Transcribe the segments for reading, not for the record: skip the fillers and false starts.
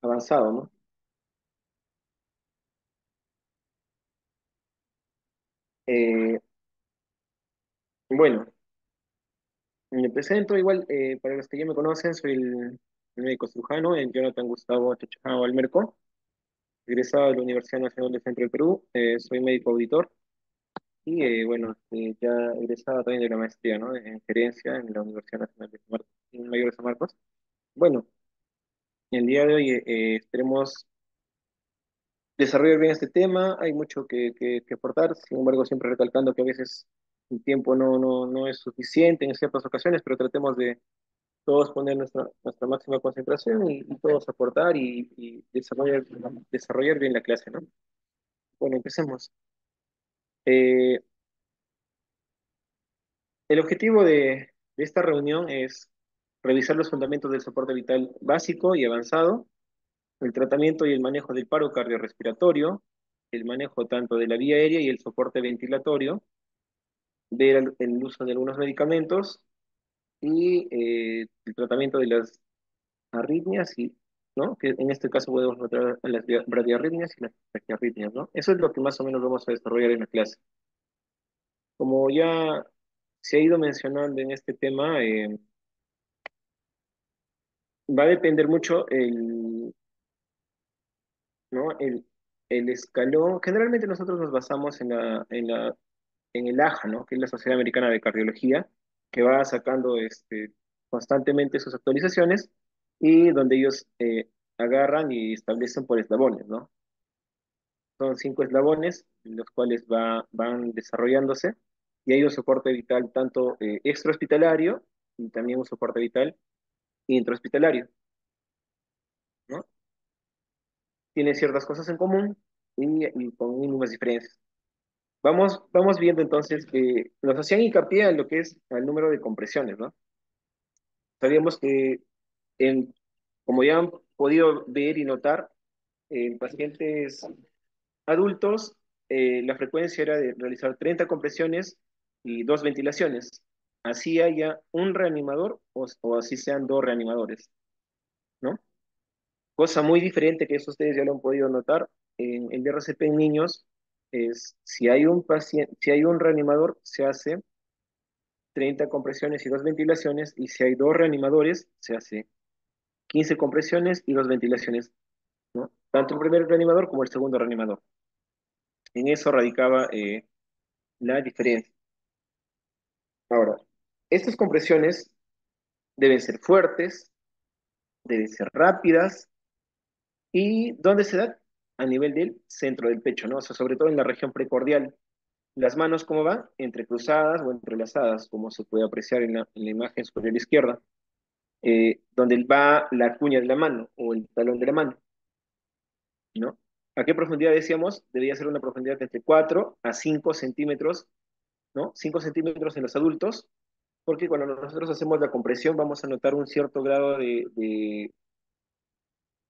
avanzado, ¿no? Eh, bueno, me presento igual, para los que ya me conocen, soy el médico cirujano, el Jonathan Gustavo Chachajao Almerco, egresado de la Universidad Nacional del Centro del Perú. Soy médico auditor y, bueno, ya egresado también de la maestría, ¿no? En gerencia en la Universidad Nacional de San Marcos, en Mayor de San Marcos. Bueno, el día de hoy esperemos desarrollar bien este tema. Hay mucho que aportar, sin embargo, siempre recalcando que a veces el tiempo no es suficiente en ciertas ocasiones, pero tratemos de todos poner nuestra máxima concentración y todos aportar y desarrollar bien la clase, ¿no? Bueno, empecemos. Eh, el objetivo de esta reunión es revisar los fundamentos del soporte vital básico y avanzado, el tratamiento y el manejo del paro cardiorrespiratorio, el manejo tanto de la vía aérea y el soporte ventilatorio, ver el uso de algunos medicamentos y el tratamiento de las arritmias, y, ¿no? Que en este caso podemos notar a las bradiarritmias y las taquiarritmias, ¿no? Eso es lo que más o menos vamos a desarrollar en la clase. Como ya se ha ido mencionando en este tema, va a depender mucho ¿no? el escalón. Generalmente nosotros nos basamos en el AJA, ¿no? Que es la Sociedad Americana de Cardiología, que va sacando constantemente sus actualizaciones y donde ellos agarran y establecen por eslabones, ¿no? Son 5 eslabones, los cuales van desarrollándose, y hay un soporte vital tanto extrahospitalario y también un soporte vital intrahospitalario, ¿no? Tienen ciertas cosas en común y con mínimas diferencias. Vamos viendo entonces que nos hacían hincapié en lo que es el número de compresiones, ¿no? Sabíamos que, en, como ya han podido ver y notar, en pacientes adultos, la frecuencia era de realizar 30 compresiones y 2 ventilaciones. Así haya un reanimador o así sean 2 reanimadores, ¿no? Cosa muy diferente, que eso ustedes ya lo han podido notar, en el RCP en niños, es si hay un paciente, si hay un reanimador, se hace 30 compresiones y 2 ventilaciones, y si hay 2 reanimadores, se hace 15 compresiones y 2 ventilaciones, ¿no? Tanto el primer reanimador como el segundo reanimador. En eso radicaba la diferencia. Ahora, estas compresiones deben ser fuertes, deben ser rápidas, y ¿dónde se da? A nivel del centro del pecho, ¿no? O sea, sobre todo en la región precordial. Las manos, ¿cómo van? Entrecruzadas o entrelazadas, como se puede apreciar en la imagen superior izquierda, donde va la cuña de la mano o el talón de la mano, ¿no? ¿A qué profundidad decíamos? Debería ser una profundidad de entre 4 a 5 centímetros, ¿no? 5 centímetros en los adultos, porque cuando nosotros hacemos la compresión vamos a notar un cierto grado de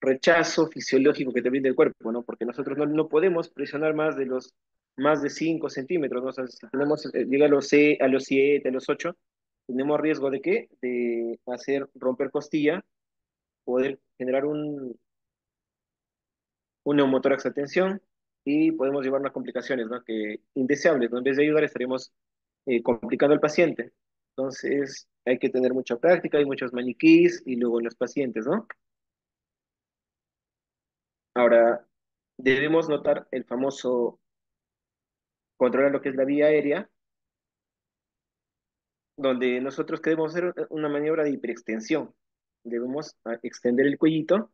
rechazo fisiológico que te brinda el cuerpo, ¿no? Porque nosotros no podemos presionar más de 5 centímetros, ¿no? O sea, si tenemos, llega a los 7, a los 8, tenemos riesgo de qué? De hacer romper costilla, poder generar un neumotórax de tensión, y podemos llevarnos a complicaciones, ¿no? Que indeseables, ¿no? En vez de ayudar, estaríamos complicando al paciente. Entonces, hay que tener mucha práctica, hay muchos maniquís y luego en los pacientes, ¿no? Ahora, debemos notar el famoso controlar lo que es la vía aérea, donde nosotros queremos hacer una maniobra de hiperextensión. Debemos extender el cuellito,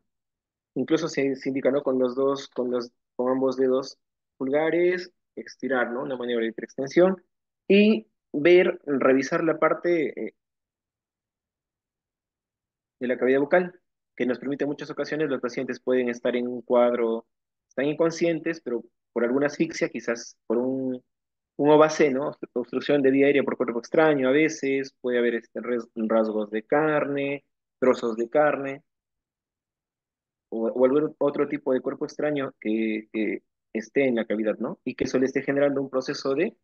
incluso se indica, ¿no? Con ambos dedos pulgares, estirar, ¿no? Una maniobra de hiperextensión, y revisar la parte de la cavidad bucal, que nos permite en muchas ocasiones los pacientes pueden estar en un cuadro, están inconscientes, pero por alguna asfixia, quizás por un OVC, ¿no? Obstrucción de vía aérea por cuerpo extraño, a veces puede haber rasgos de carne, trozos de carne, o algún otro tipo de cuerpo extraño que esté en la cavidad, ¿no? Y que eso le esté generando un proceso de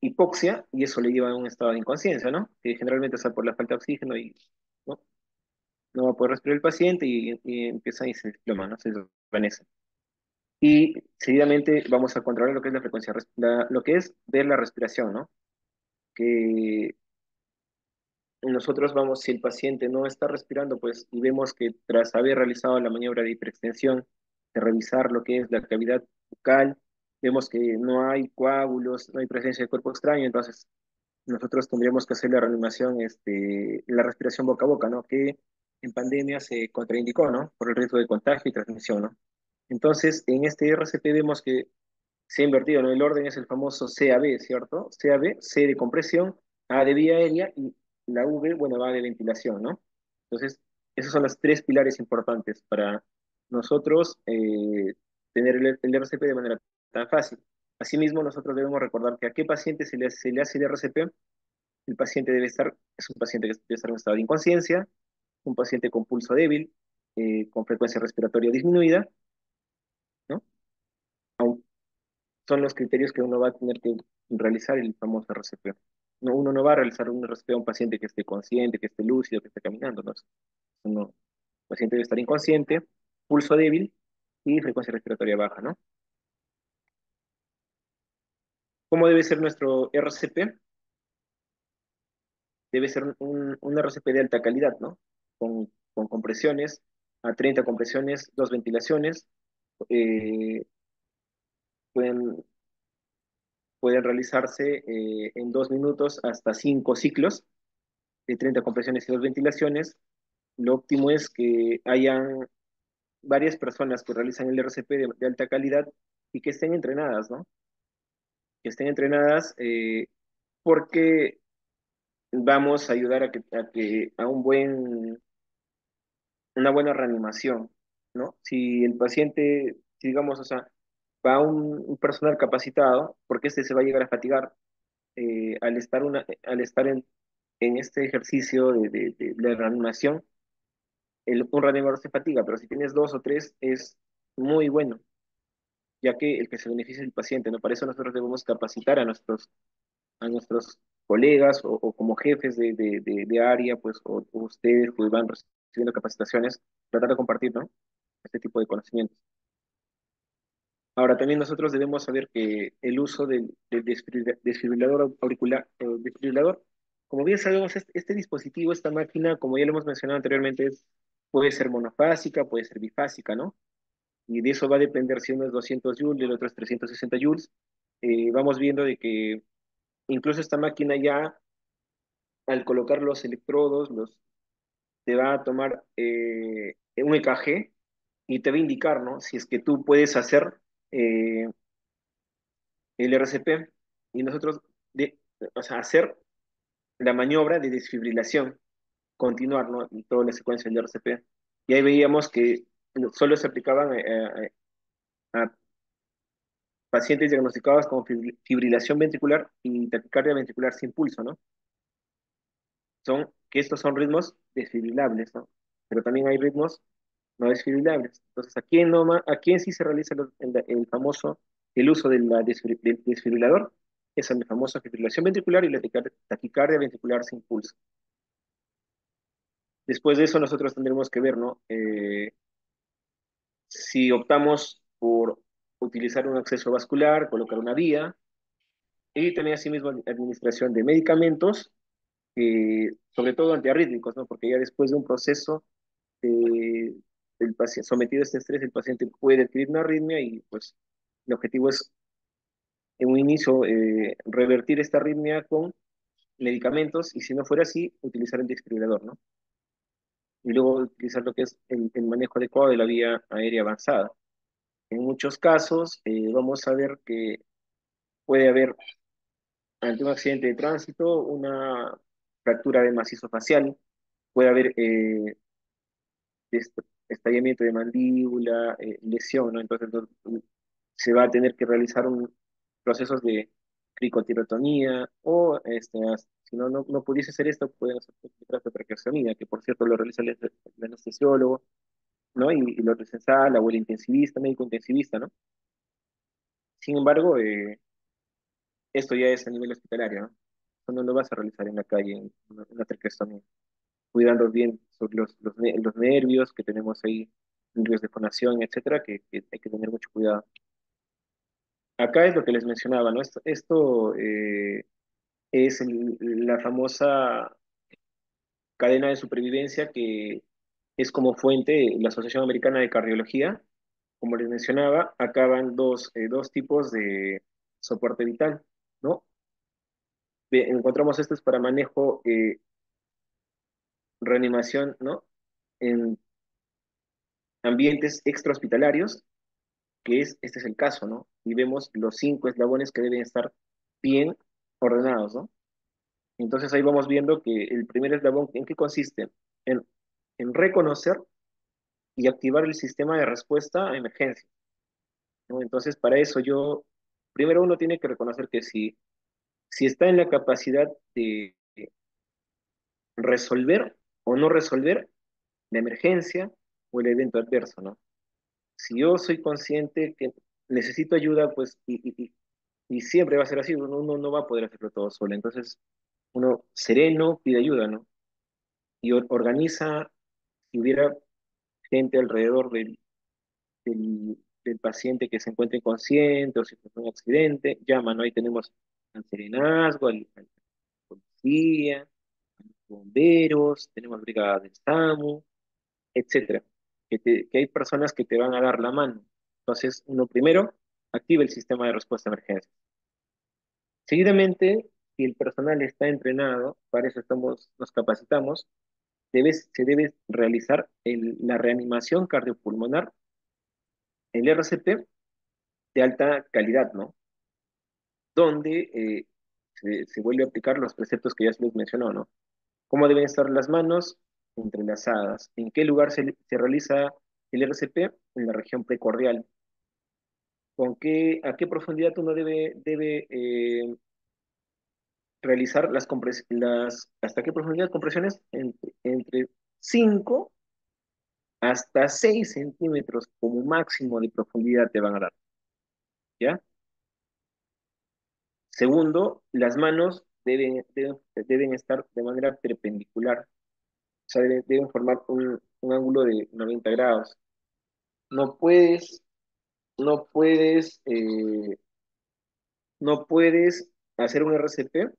hipoxia, y eso le lleva a un estado de inconsciencia, ¿no? Que generalmente es por la falta de oxígeno, y, ¿no? no va a poder respirar el paciente y empieza y se desploma, ¿no? Se desvanece. Y seguidamente vamos a controlar lo que es la frecuencia, lo que es ver la respiración, ¿no? Que nosotros vamos, si el paciente no está respirando, pues, y vemos que tras haber realizado la maniobra de hiperextensión, de revisar lo que es la cavidad bucal, vemos que no hay coágulos, no hay presencia de cuerpo extraño, entonces nosotros tendríamos que hacer la reanimación, la respiración boca a boca, ¿no? Que en pandemia se contraindicó, ¿no? Por el riesgo de contagio y transmisión, ¿no? Entonces, en este RCP vemos que se ha invertido, ¿no? El orden es el famoso CAB, ¿cierto? CAB, C de compresión, A de vía aérea y la V, bueno, va de ventilación, ¿no? Entonces, esos son los tres pilares importantes para nosotros tener el RCP de manera tan fácil. Asimismo, nosotros debemos recordar que a qué paciente se le hace el RCP. El paciente es un paciente que debe estar en un estado de inconsciencia, un paciente con pulso débil, con frecuencia respiratoria disminuida, ¿no? Son los criterios que uno va a tener que realizar el famoso RCP. No, uno no va a realizar un RCP a un paciente que esté consciente, que esté lúcido, que esté caminando, ¿no? El paciente debe estar inconsciente, pulso débil y frecuencia respiratoria baja, ¿no? ¿Cómo debe ser nuestro RCP? Debe ser un RCP de alta calidad, ¿no? Con compresiones, a 30 compresiones, dos ventilaciones, eh, pueden, pueden realizarse en 2 minutos hasta 5 ciclos de 30 compresiones y dos ventilaciones. Lo óptimo es que hayan varias personas que realizan el RCP de alta calidad y que estén entrenadas, ¿no? Que estén entrenadas porque vamos a ayudar a una buena reanimación, ¿no? Si el paciente, si digamos, o sea, va un personal capacitado, porque este se va a llegar a fatigar al estar en este ejercicio de reanimación, un reanimador se fatiga, pero si tienes dos o tres es muy bueno, ya que el que se beneficia es el paciente, ¿no? Para eso nosotros debemos capacitar a nuestros colegas o como jefes de área, pues, o ustedes que van recibiendo capacitaciones, tratar de compartir, ¿no? Este tipo de conocimientos. Ahora, también nosotros debemos saber que el uso del desfibrilador auricular, desfibrilador, como bien sabemos, este dispositivo, esta máquina, como ya lo hemos mencionado anteriormente, puede ser monofásica, puede ser bifásica, ¿no? Y de eso va a depender si uno es 200 joules y el otro es 360 joules. Vamos viendo de que incluso esta máquina ya, al colocar los electrodos, te va a tomar un EKG y te va a indicar, ¿no? Si es que tú puedes hacer eh, el RCP y nosotros, o sea, hacer la maniobra de desfibrilación, continuar, ¿no? Y toda la secuencia del RCP. Y ahí veíamos que solo se aplicaban a pacientes diagnosticados con fibrilación ventricular y taquicardia ventricular sin pulso, ¿no? Que estos son ritmos desfibrilables, ¿no? Pero también hay ritmos no desfibrilables. Entonces, ¿a quién sí se realiza el famoso, el uso del desfibrilador? Es la famosa fibrilación ventricular y la taquicardia ventricular sin pulso. Después de eso, nosotros tendremos que ver, ¿no? Si optamos por utilizar un acceso vascular, colocar una vía, y también asimismo administración de medicamentos, sobre todo antiarrítmicos, ¿no? Porque ya después de un proceso eh, el paciente, sometido a este estrés, el paciente puede adquirir una arritmia y pues el objetivo es en un inicio revertir esta arritmia con medicamentos y si no fuera así, utilizar el desfibrilador, ¿no? Y luego utilizar lo que es el manejo adecuado de la vía aérea avanzada. En muchos casos vamos a ver que puede haber ante un accidente de tránsito una fractura de macizo facial, puede haber estallamiento de mandíbula, lesión, ¿no? Entonces se va a tener que realizar procesos de cricotirotomía o si no pudiese ser esto, pueden hacer traqueostomía, que por cierto lo realiza el anestesiólogo, ¿no? Y lo realiza en sala o el intensivista, médico intensivista, ¿no? Sin embargo, esto ya es a nivel hospitalario, ¿no? Eso no lo vas a realizar en la calle, en una traqueostomía. cuidando bien sobre los nervios que tenemos ahí, nervios de fonación, etcétera, que hay que tener mucho cuidado. Acá es lo que les mencionaba, ¿no? Esto es la famosa cadena de supervivencia que es como fuente la Asociación Americana de Cardiología. Como les mencionaba, acá van dos tipos de soporte vital, ¿no? Encontramos estos para manejo, reanimación, ¿no? En ambientes extrahospitalarios, este es el caso, ¿no? Y vemos los 5 eslabones que deben estar bien ordenados, ¿no? Entonces ahí vamos viendo que el primer eslabón, ¿en qué consiste? En, en reconocer y activar el sistema de respuesta a emergencia, ¿no? Entonces, para eso primero uno tiene que reconocer que si está en la capacidad de resolver o no resolver la emergencia o el evento adverso, ¿no? Si yo soy consciente que necesito ayuda, pues, y siempre va a ser así, uno no va a poder hacerlo todo solo. Entonces, uno sereno pide ayuda, ¿no? Y organiza, si hubiera gente alrededor del paciente que se encuentre inconsciente o si fue un accidente, llama, ¿no? Ahí tenemos al serenazgo, al policía, a los bomberos, tenemos brigadas de SAMU, etcétera. Que hay personas que te van a dar la mano. Entonces, uno primero activa el sistema de respuesta a emergencia. Seguidamente, si el personal está entrenado, para eso nos capacitamos, se debe realizar la reanimación cardiopulmonar, el RCP, de alta calidad, ¿no? Donde se vuelve a aplicar los preceptos que ya se les mencionó, ¿no? ¿Cómo deben estar las manos? Entrelazadas. ¿En qué lugar se realiza el RCP? En la región precordial. ¿A qué profundidad uno debe realizar hasta qué profundidad compresiones? Entre 5 hasta 6 centímetros como máximo de profundidad te van a dar, ¿ya? Segundo, las manos deben estar de manera perpendicular, o sea, deben formar un ángulo de 90 grados. No puedes, no puedes, eh, no puedes hacer un RCP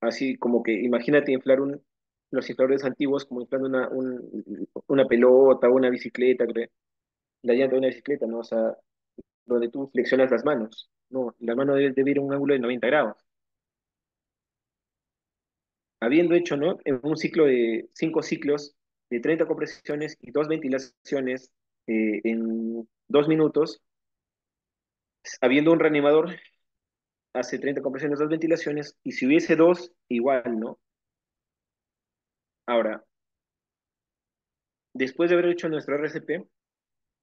así como que imagínate los infladores antiguos como inflando una pelota o una bicicleta, la llanta de una bicicleta, ¿no? O sea, donde tú flexionas las manos. No, la mano debe ir a un ángulo de 90 grados. Habiendo hecho, ¿no? En un ciclo de 5 ciclos de 30 compresiones y 2 ventilaciones en 2 minutos, habiendo un reanimador, hace 30 compresiones, 2 ventilaciones, y si hubiese dos, igual, ¿no? Ahora, después de haber hecho nuestro RCP,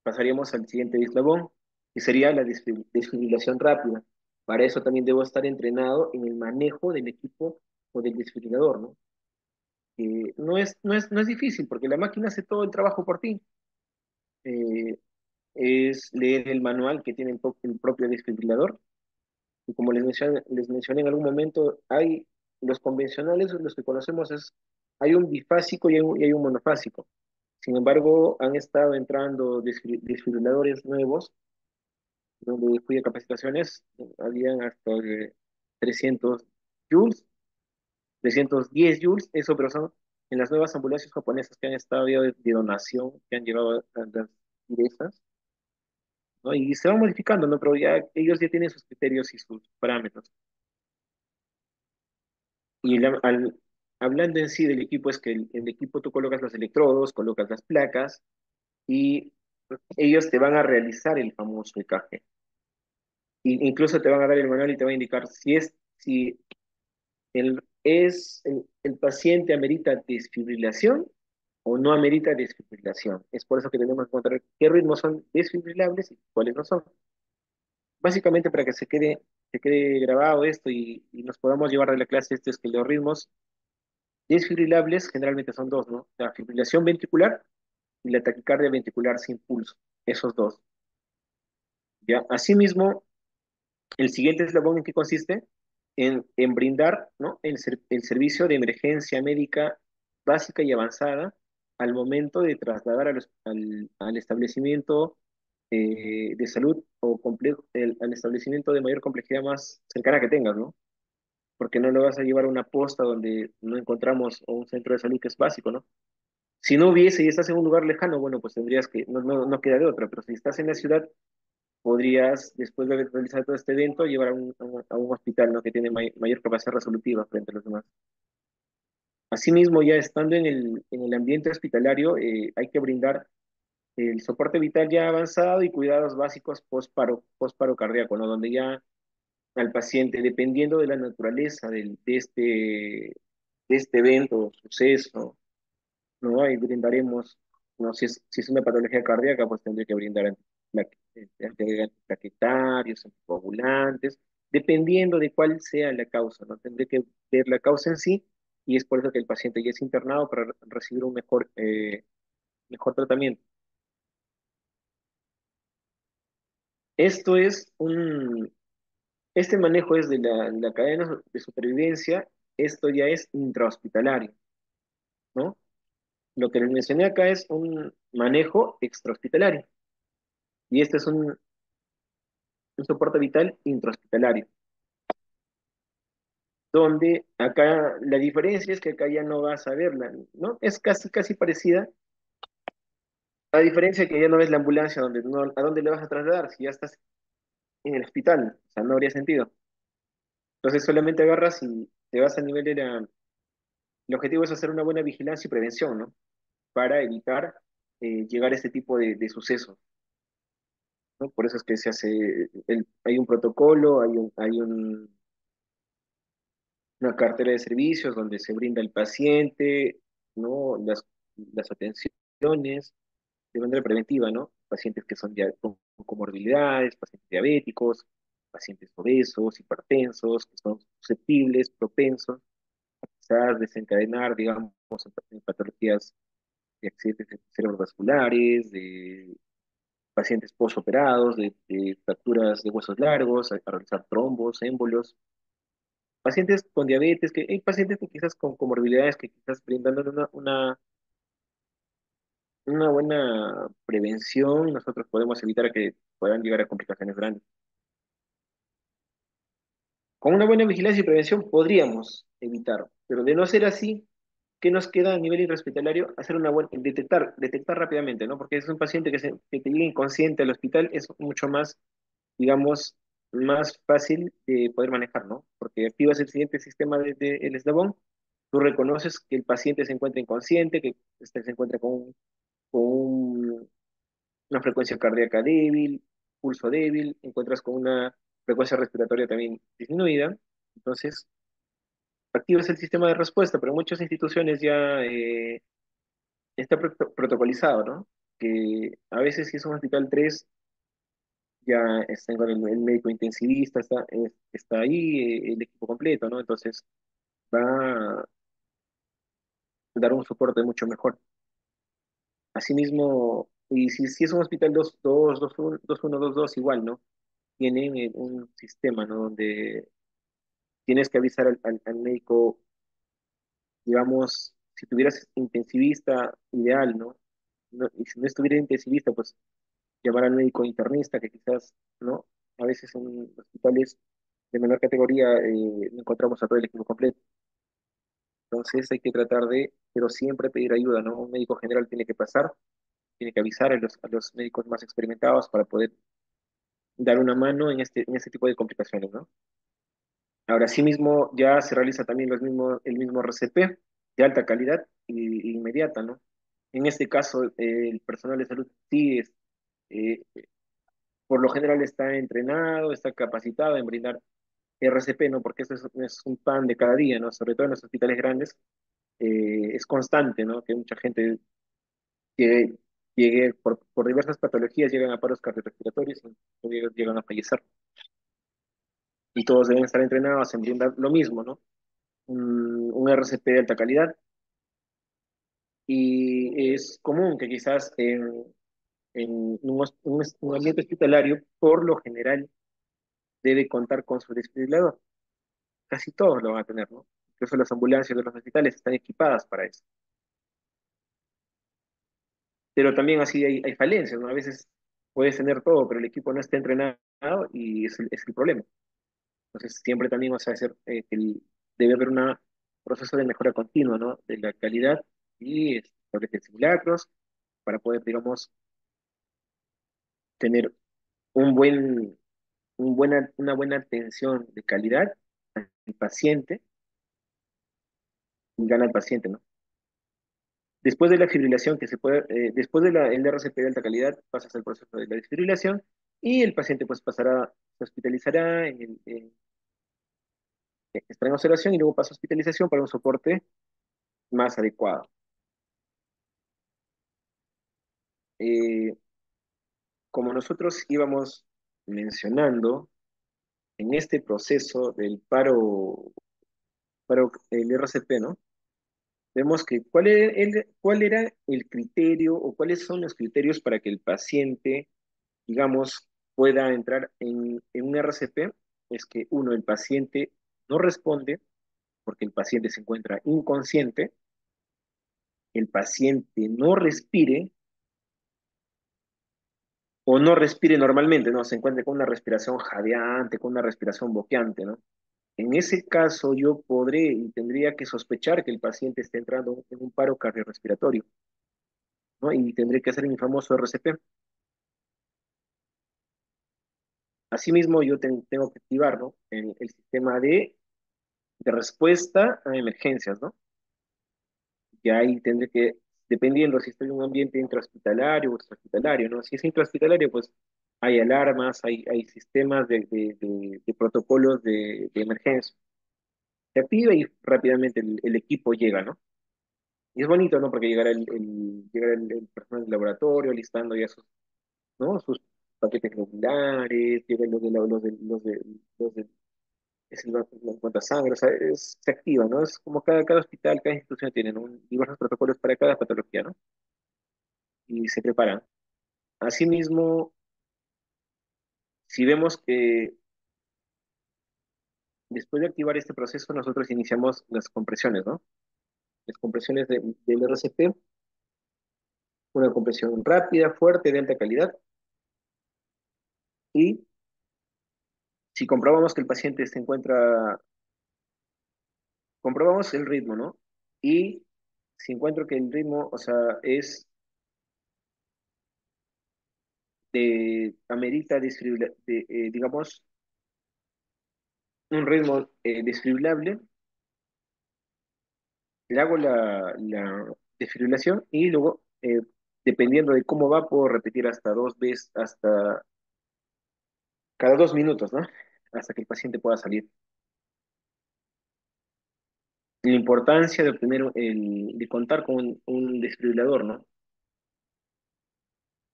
pasaríamos al siguiente eslabón, que sería la desfibrilación rápida. Para eso también debo estar entrenado en el manejo del equipo o del desfibrilador, ¿no? No es difícil, porque la máquina hace todo el trabajo por ti. Eh, es leer el manual que tiene el propio desfibrilador. Y como les mencioné en algún momento, los convencionales, los que conocemos, hay un bifásico y hay un monofásico. Sin embargo, han estado entrando desfibriladores nuevos, donde fui a capacitaciones, habían hasta 300 joules, 310 joules, eso, pero son en las nuevas ambulancias japonesas que han estado de donación, que han llevado a las direzas, ¿no? Y se van modificando, ¿no? Pero ya ellos ya tienen sus criterios y sus parámetros. Y hablando en sí del equipo, es que el equipo tú colocas los electrodos, colocas las placas y ellos te van a realizar el famoso EKG. Incluso te van a dar el manual y te va a indicar si el paciente amerita desfibrilación o no amerita desfibrilación. Es por eso que tenemos que encontrar qué ritmos son desfibrilables y cuáles no son. Básicamente para que se quede grabado esto y nos podamos llevar de la clase esto es que los ritmos desfibrilables generalmente son dos, ¿no? La fibrilación ventricular y la taquicardia ventricular sin pulso, esos dos. ¿Ya? Asimismo, el siguiente eslabón en qué consiste en brindar, ¿no? el servicio de emergencia médica básica y avanzada al momento de trasladar al establecimiento de salud o al establecimiento de mayor complejidad más cercana que tengas, ¿no? Porque no lo vas a llevar a una posta donde no encontramos o un centro de salud que es básico, ¿no? Si no hubiese y estás en un lugar lejano, bueno, pues tendrías que, no queda de otra, pero si estás en la ciudad, podrías, después de haber realizado todo este evento, llevar a un hospital, ¿no? Que tiene mayor capacidad resolutiva frente a los demás. Asimismo, ya estando en el ambiente hospitalario, hay que brindar el soporte vital ya avanzado y cuidados básicos post-paro cardíaco, ¿no? Donde ya al paciente, dependiendo de la naturaleza de este evento o suceso, ¿no? Ahí brindaremos, no, si es una patología cardíaca, pues tendré que brindar antiplaquetarios, anticoagulantes, dependiendo de cuál sea la causa, ¿no? Tendré que ver la causa en sí, y es por eso que el paciente ya es internado para recibir un mejor tratamiento. Esto es este manejo es de la cadena de supervivencia, esto ya es intrahospitalario, ¿no? Lo que les mencioné acá es un manejo extrahospitalario, y este es un soporte vital intrahospitalario, donde acá la diferencia es que acá ya no vas a verla, ¿no? Es casi, casi parecida, a diferencia que ya no ves la ambulancia, donde no, ¿a dónde le vas a trasladar? Si ya estás en el hospital, o sea, no habría sentido. Entonces solamente agarras y te vas a nivel el objetivo es hacer una buena vigilancia y prevención, ¿no? Para evitar llegar a este tipo de sucesos, ¿no? Por eso es que se hace, hay un protocolo, una cartera de servicios donde se brinda al paciente, ¿no? Las atenciones de manera preventiva, ¿no? Pacientes que son ya con comorbilidades, pacientes diabéticos, pacientes obesos, hipertensos, que son susceptibles, propensos, quizás desencadenar, digamos, en patologías de accidentes cerebrovasculares, de pacientes postoperados, de fracturas de huesos largos, a realizar trombos, émbolos, pacientes con diabetes, que hay pacientes que quizás con comorbilidades que quizás brindándole una buena prevención, nosotros podemos evitar que puedan llegar a complicaciones grandes. Con una buena vigilancia y prevención podríamos evitar, pero de no ser así, ¿qué nos queda a nivel intrahospitalario? Hacer una buena, detectar rápidamente, ¿no? Porque es un paciente que te llega inconsciente al hospital, es mucho más, digamos, más fácil de poder manejar, ¿no? Porque activas el siguiente sistema el eslabón, tú reconoces que el paciente se encuentra inconsciente, que se encuentra con una frecuencia cardíaca débil, pulso débil, encuentras con una frecuencia respiratoria también disminuida, entonces activas el sistema de respuesta, pero en muchas instituciones ya está protocolizado, ¿no? Que a veces si es un hospital 3 ya está con el médico intensivista, está ahí el equipo completo, ¿no? Entonces va a dar un soporte mucho mejor. Asimismo, y si es un hospital 2-1-2-2 igual, ¿no? Tienen un sistema, ¿no? Donde tienes que avisar al médico, digamos, si tuvieras intensivista, ideal, ¿no? Y si no estuviera intensivista, pues llamar al médico internista, que quizás, ¿no? A veces en hospitales de menor categoría no encontramos a todo el equipo completo. Entonces hay que tratar pero siempre pedir ayuda, ¿no? Un médico general tiene que pasar, tiene que avisar a los médicos más experimentados para poder dar una mano en este tipo de complicaciones, ¿no? Ahora sí mismo ya se realiza también el mismo RCP de alta calidad y inmediata, ¿no? En este caso, el personal de salud sí eh, por lo general está entrenado, está capacitado en brindar RCP, ¿no? Porque eso es un pan de cada día, ¿no? Sobre todo en los hospitales grandes, es constante, ¿no? Que mucha gente llegue, por diversas patologías, llegan a paros cardiorrespiratorios y llegan a fallecer. Y todos deben estar entrenados en brindar lo mismo, ¿no? Un RCP de alta calidad. Y es común que quizás en un ambiente hospitalario, por lo general, debe contar con su desfibrilador. Casi todos lo van a tener, ¿no? Incluso las ambulancias de los hospitales están equipadas para eso. pero también así hay falencias, ¿no? A veces puedes tener todo, pero el equipo no está entrenado y es el problema. Entonces, siempre también vas a hacer debe haber un proceso de mejora continua, ¿no? De la calidad y establecer simulacros para poder, digamos, tener un buen, una buena atención de calidad al paciente y gana al paciente, ¿no? Después de la fibrilación, después de el RCP de alta calidad, pasas al proceso de la desfibrilación y el paciente pues pasará, se hospitalizará estará en observación y luego pasa a hospitalización para un soporte más adecuado. Eh, Como nosotros íbamos mencionando, en este proceso del el RCP, ¿no? Vemos que cuál era el criterio o cuáles son los criterios para que el paciente, digamos, pueda entrar en un RCP. Es que uno, el paciente no responde porque el paciente se encuentra inconsciente, el paciente no respire o no respire normalmente, ¿no? Se encuentra con una respiración jadeante, con una respiración boqueante, ¿no? En ese caso, yo podré y tendría que sospechar que el paciente está entrando en un paro cardiorrespiratorio, ¿no? Y tendré que hacer mi famoso RCP. Asimismo, yo tengo que activar, ¿no? El sistema de respuesta a emergencias, ¿no? Y ahí tendré que, dependiendo si estoy en un ambiente intrahospitalario o extrahospitalario, ¿no? Si es intrahospitalario, pues hay alarmas, hay sistemas de protocolos de emergencia. Se activa y rápidamente el equipo llega, ¿no? Y es bonito, ¿no? Porque llegará el personal del laboratorio listando ya sus, ¿no? Sus paquetes regulares, llegan los de es la cuenta sangre, o sea, se activa, ¿no? Es como cada hospital, cada institución tiene, ¿no? Diversos protocolos para cada patología, ¿no? Y se preparan. Asimismo, si vemos que después de activar este proceso, nosotros iniciamos las compresiones, ¿no? Las compresiones del RCP, una compresión rápida, fuerte, de alta calidad, y si comprobamos que el paciente se encuentra, comprobamos el ritmo, ¿no? Y si encuentro que el ritmo, o sea, es amerita digamos, un ritmo desfibrilable, le hago la desfibrilación y luego, dependiendo de cómo va, puedo repetir hasta dos veces, hasta cada 2 minutos, ¿no? Hasta que el paciente pueda salir. La importancia de de contar con un desfibrilador, ¿no?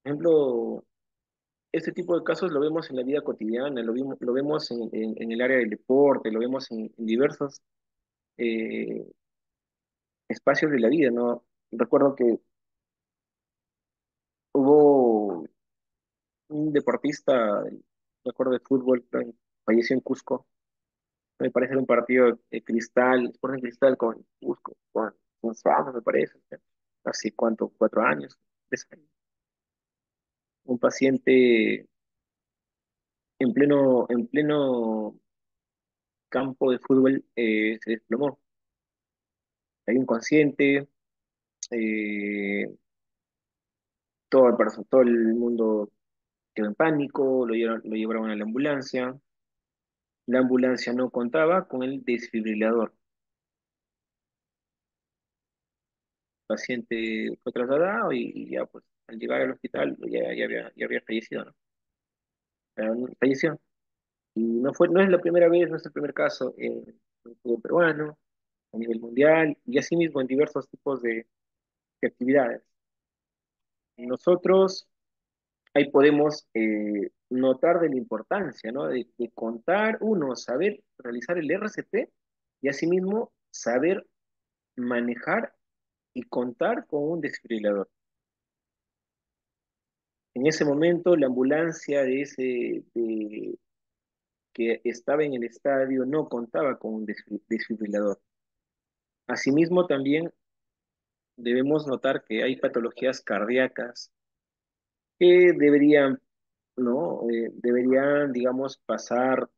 Por ejemplo, este tipo de casos lo vemos en la vida cotidiana, lo vemos en el área del deporte, lo vemos en diversos eh, espacios de la vida, ¿no? Recuerdo que hubo un deportista, recuerdo de fútbol, que falleció en Cusco, me parece un partido de Cristal, Sporting Cristal con Cusco, con Suárez, me parece, hace cuánto, 4 años, 3 años. Un paciente en pleno campo de fútbol se desplomó, cayó inconsciente, eh, todo el mundo quedó en pánico, lo llevaron a la ambulancia no contaba con el desfibrilador, el paciente fue trasladado y ya pues al llegar al hospital ya había fallecido, ¿no? Falleció. Y no es la primera vez, no es el primer caso en el fútbol peruano, a nivel mundial, y asimismo en diversos tipos de actividades. Nosotros ahí podemos notar de la importancia, ¿no? De contar, uno, saber realizar el RCP y asimismo saber manejar y contar con un desfibrilador. En ese momento, la ambulancia que estaba en el estadio no contaba con un desfibrilador. Asimismo, también debemos notar que hay patologías cardíacas que deberían, ¿no? Deberían, digamos, pasar,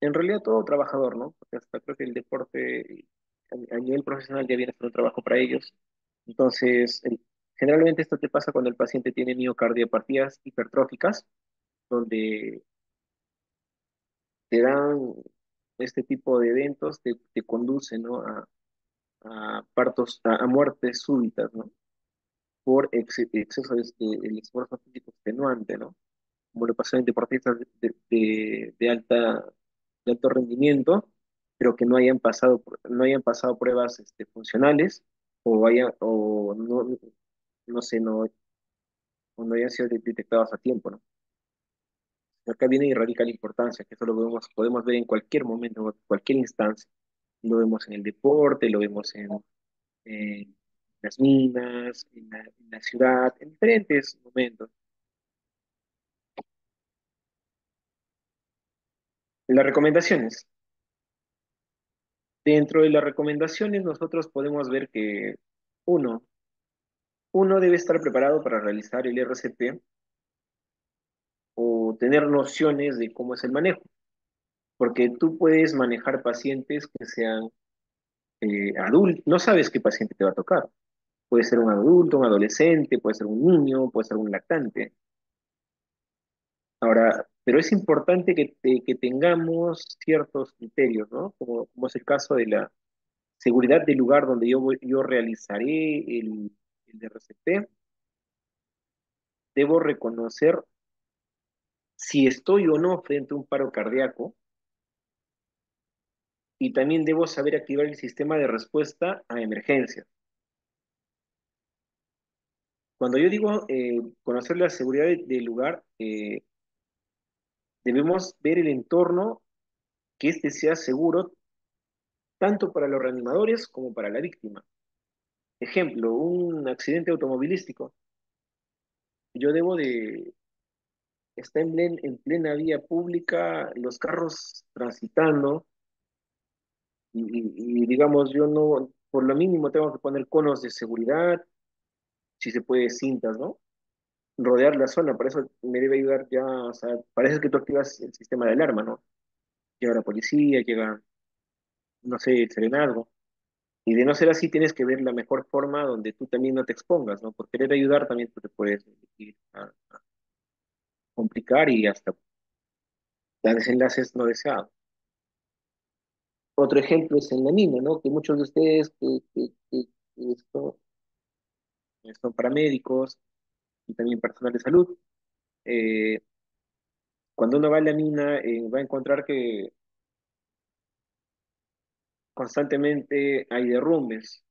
en realidad todo trabajador, ¿no? Porque hasta creo que el deporte a nivel profesional ya viene a ser un trabajo para ellos. Entonces, generalmente esto te pasa cuando el paciente tiene miocardiopatías hipertróficas, donde te dan este tipo de eventos, te conducen, ¿no? A partos, a muertes súbitas, ¿no? Por exceso el esfuerzo físico extenuante, ¿no? Como le pasó en deportistas de alto rendimiento, pero que no hayan pasado pruebas funcionales o no sé, o no hayan sido detectados a tiempo, ¿no? Acá viene y radica la importancia, que eso lo podemos ver en cualquier momento, en cualquier instancia. Lo vemos en el deporte, lo vemos en las minas, en la ciudad, en diferentes momentos. Las recomendaciones. Dentro de las recomendaciones, nosotros podemos ver que uno, uno debe estar preparado para realizar el RCP o tener nociones de cómo es el manejo, porque tú puedes manejar pacientes que sean adultos, no sabes qué paciente te va a tocar. Puede ser un adulto, un adolescente, puede ser un niño, puede ser un lactante. Ahora, pero es importante que tengamos ciertos criterios, ¿no? Como es el caso de la seguridad del lugar donde yo realizaré el RCP. Debo reconocer si estoy o no frente a un paro cardíaco y también debo saber activar el sistema de respuesta a emergencias. Cuando yo digo conocer la seguridad del lugar, debemos ver el entorno, que éste sea seguro tanto para los reanimadores como para la víctima. Ejemplo, un accidente automovilístico. Yo debo de estar en plena vía pública, los carros transitando, digamos, yo no, por lo mínimo tengo que poner conos de seguridad, si se puede cintas, ¿no? Rodear la zona, para eso me debe ayudar ya, o sea, para eso es que tú activas el sistema de alarma, ¿no? Llega la policía, llega, no sé, el serenazgo. Y de no ser así, tienes que ver la mejor forma donde tú también no te expongas, ¿no? Por querer ayudar también tú te puedes ir a complicar y hasta dar desenlaces no deseados. Otro ejemplo es en la mina, ¿no? Que muchos de ustedes que son paramédicos y también personal de salud, eh, cuando uno va a la mina, va a encontrar que constantemente hay derrumbes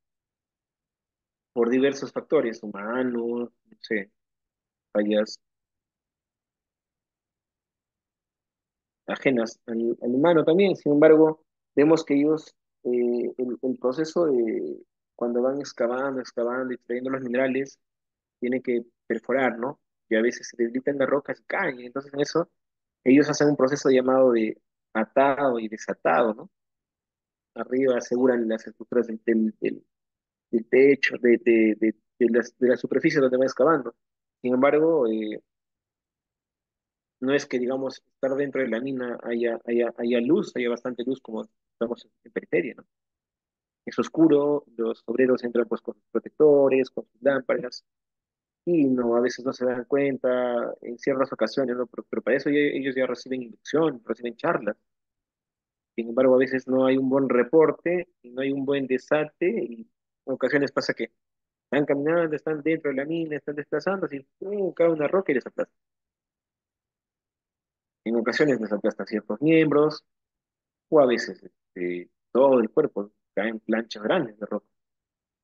por diversos factores, humanos, no sé, fallas ajenas al humano también. Sin embargo, vemos que ellos, el proceso de cuando van excavando, extrayendo los minerales, tienen que perforar, ¿no? Y a veces se debilitan las rocas y caen. Entonces, en eso, ellos hacen un proceso llamado de atado y desatado, ¿no? Arriba aseguran las estructuras del techo, de la superficie donde van excavando. Sin embargo, no es que, digamos, estar dentro de la mina haya luz, haya bastante luz como estamos en periferia, ¿no? Es oscuro, los obreros entran pues con sus protectores, con sus lámparas, y no, a veces no se dan cuenta en ciertas ocasiones, ¿no? Pero para eso ellos ya reciben inducción, reciben charlas. Sin embargo, a veces no hay un buen reporte, y no hay un buen desate, y en ocasiones pasa que están caminando, están dentro de la mina, están desplazándose, y cae una roca y les aplasta. En ocasiones les aplastan ciertos miembros, o a veces todo el cuerpo cae en planchas grandes de roca.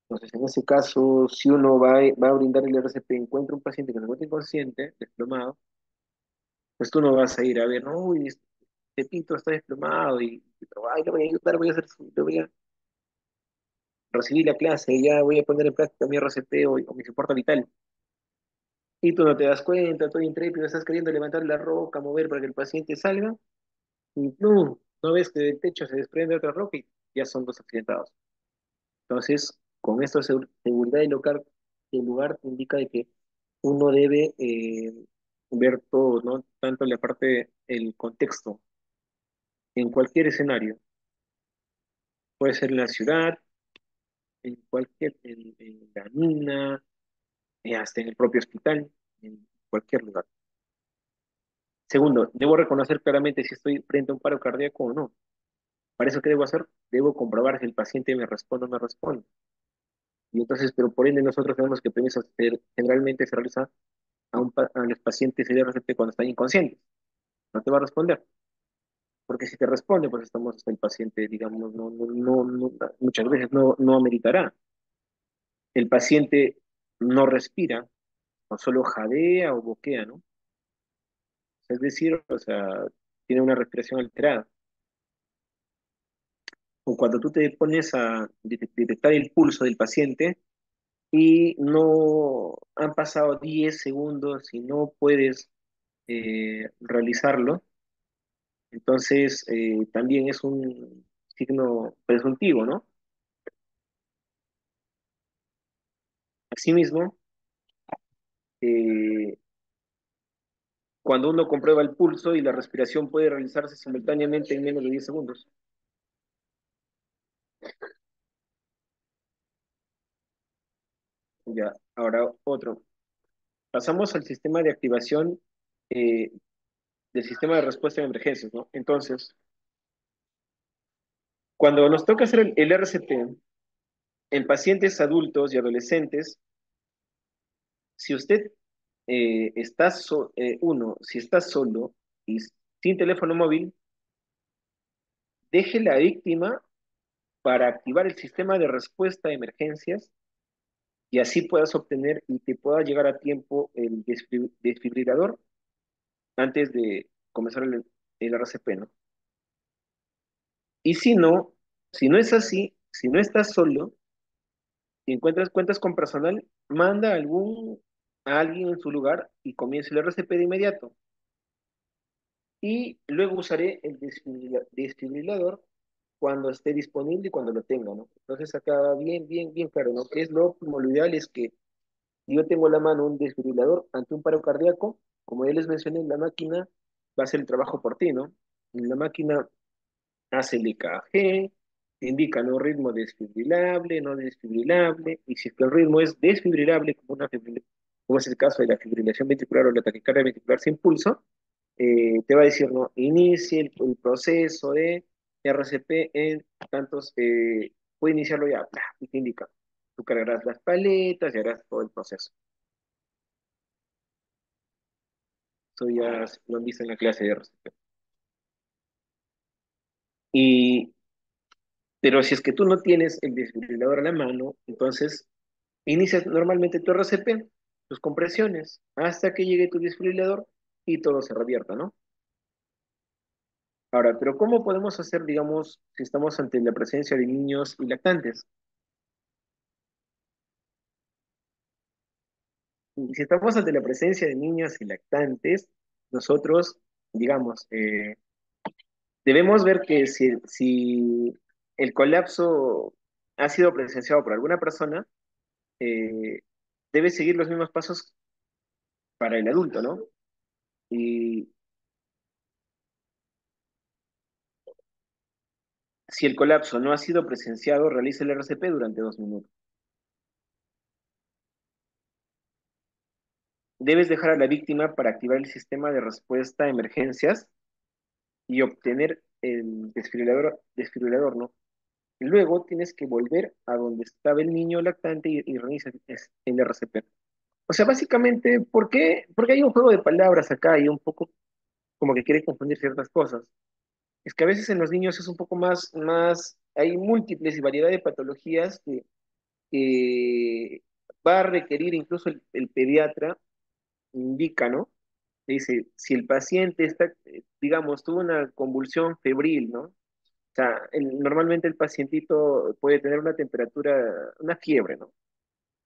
Entonces, en ese caso, si uno va a brindar el RCP, encuentra un paciente que se encuentra inconsciente, desplomado, pues tú no vas a ir a ver, no, uy, este pito está desplomado pero, ay, le voy a ayudar, le voy a recibir la clase, ya voy a poner en práctica mi RCP o mi soporte vital. Y tú no te das cuenta, todo intrépido, estás queriendo levantar la roca, mover para que el paciente salga, y no ves que del techo se desprende otra roca y ya son dos accidentados. Entonces, con esto seguridad del lugar indica de que uno debe ver todo, ¿no? Tanto la parte, el contexto, en cualquier escenario. Puede ser en la ciudad, en la mina, hasta en el propio hospital, en cualquier lugar. Segundo, debo reconocer claramente si estoy frente a un paro cardíaco o no. ¿Para eso qué debo hacer? Debo comprobar si el paciente me responde o no me responde. Y entonces, pero por ende nosotros tenemos que primero hacer, generalmente se realiza a los pacientes CRCP cuando están inconscientes. No te va a responder. Porque si te responde, pues estamos, el paciente, digamos, muchas veces no ameritará. El paciente no respira, o solo jadea o boquea, ¿no? Es decir, o sea, tiene una respiración alterada. O cuando tú te pones a detectar el pulso del paciente y no han pasado 10 segundos y no puedes realizarlo, entonces también es un signo presuntivo, ¿no? Asimismo, eh, cuando uno comprueba el pulso y la respiración puede realizarse simultáneamente en menos de 10 segundos. Ya, ahora otro. Pasamos al sistema de activación eh, del sistema de respuesta en emergencias, ¿no? Entonces, cuando nos toca hacer el RCP en pacientes adultos y adolescentes, si usted si está solo y sin teléfono móvil, deje la víctima para activar el sistema de respuesta a emergencias y así puedas obtener y te pueda llegar a tiempo el desfibrilador antes de comenzar el RCP, ¿no? Y si no es así, si no estás solo, si cuentas con personal, manda a alguien en su lugar y comience el RCP de inmediato. Y luego usaré el desfibrilador cuando esté disponible y cuando lo tenga, ¿no? Entonces acá bien claro, ¿no? Que es lo óptimo, lo ideal es que si yo tengo a la mano un desfibrilador ante un paro cardíaco, como ya les mencioné, la máquina va a hacer el trabajo por ti, ¿no? Y la máquina hace el EKG, te indica, ¿no? Ritmo desfibrilable, no desfibrilable, y si es que el ritmo es desfibrilable, como es el caso de la fibrilación ventricular o la taquicardia ventricular sin pulso, te va a decir, ¿no? Inicie el proceso de RCP en tantos, puede iniciarlo ya, ¡plá! Y te indica. Tú cargarás las paletas y harás todo el proceso. Eso ya lo han visto en la clase de RCP. Y, pero si es que tú no tienes el desfibrilador a la mano, entonces inicias normalmente tu RCP, tus compresiones, hasta que llegue tu desfibrilador y todo se revierta, ¿no? Ahora, pero ¿cómo podemos hacer, digamos, si estamos ante la presencia de niños y lactantes? Y si estamos ante la presencia de niños y lactantes, nosotros, digamos, debemos ver que si el colapso ha sido presenciado por alguna persona, eh, debe seguir los mismos pasos para el adulto, ¿no? Y si el colapso no ha sido presenciado, realiza el RCP durante 2 minutos. Debes dejar a la víctima para activar el sistema de respuesta a emergencias y obtener el desfibrilador, ¿no? Y luego tienes que volver a donde estaba el niño lactante y realizar el RCP. O sea, básicamente, ¿por qué? Porque hay un juego de palabras acá y un poco como que quiere confundir ciertas cosas. Es que a veces en los niños es un poco hay múltiples y variedad de patologías que va a requerir incluso el pediatra, indica, ¿no? Dice, si el paciente está, digamos, tuvo una convulsión febril, ¿no? O sea, normalmente el pacientito puede tener una temperatura, una fiebre, ¿no?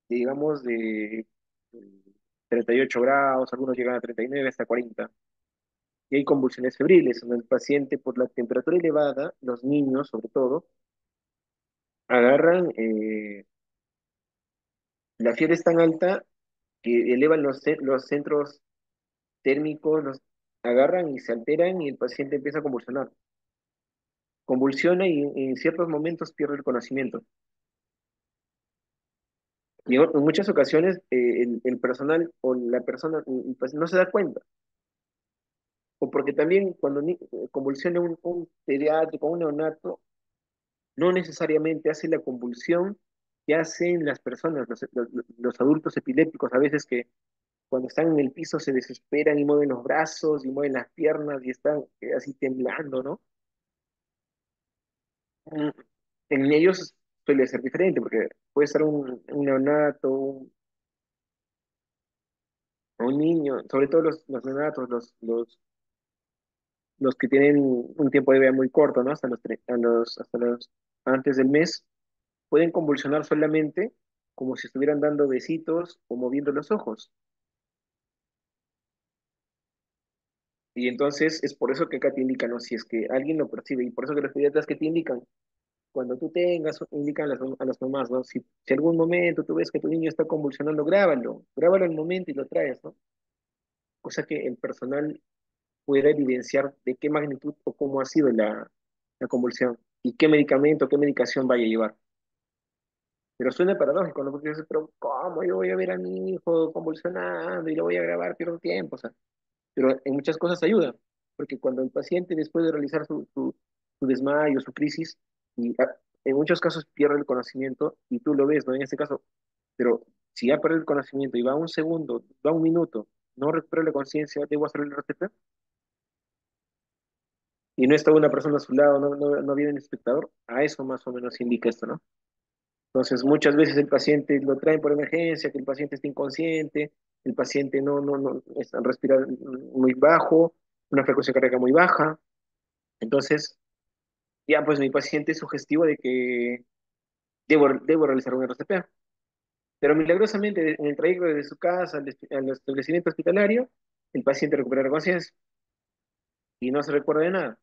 Digamos de 38 grados, algunos llegan a 39 hasta 40. Y hay convulsiones febriles, donde el paciente por la temperatura elevada, los niños sobre todo, agarran La fiebre es tan alta que elevan los centros térmicos, los agarran y se alteran y el paciente empieza a convulsionar. Convulsiona y en ciertos momentos pierde el conocimiento. Y en muchas ocasiones el personal o la persona pues, no se da cuenta. O porque también cuando convulsiona un pediátrico o un neonato, no necesariamente hace la convulsión que hacen las personas, los adultos epilépticos, a veces que cuando están en el piso se desesperan y mueven los brazos y mueven las piernas y están así temblando, ¿no? Mm, En ellos suele ser diferente, porque puede ser un neonato, un niño, sobre todo los neonatos, los que tienen un tiempo de vida muy corto, ¿no? Hasta los antes del mes, pueden convulsionar solamente como si estuvieran dando besitos o moviendo los ojos. Y entonces es por eso que acá te indican, ¿no? Si es que alguien lo percibe, y por eso que los pediatras que te indican, cuando tú tengas, indican a las mamás, ¿no? Si algún momento tú ves que tu niño está convulsionando, grábalo al momento y lo traes, ¿no? Cosa que el personal pudiera evidenciar de qué magnitud o cómo ha sido la convulsión y qué medicamento, qué medicación vaya a llevar. Pero suena paradójico, ¿no? Porque dices, pero ¿cómo yo voy a ver a mi hijo convulsionando y lo voy a grabar? Pierdo tiempo, o sea. Pero en muchas cosas ayuda, porque cuando el paciente después de realizar su desmayo, su crisis, y en muchos casos pierde el conocimiento y tú lo ves, ¿no? En este caso, pero si ya pierde el conocimiento y va un segundo, va un minuto, no recupera la conciencia, debo hacerle el receta y no está una persona a su lado, no viene el espectador, a eso más o menos indica esto, ¿no? Entonces, muchas veces el paciente lo traen por emergencia, que el paciente está inconsciente, el paciente no respira muy bajo, una frecuencia cardíaca muy baja. Entonces, ya pues mi paciente es sugestivo de que debo realizar un RCP. Pero milagrosamente, en el trayecto desde su casa al establecimiento hospitalario, el paciente recupera la conciencia y no se recuerda de nada.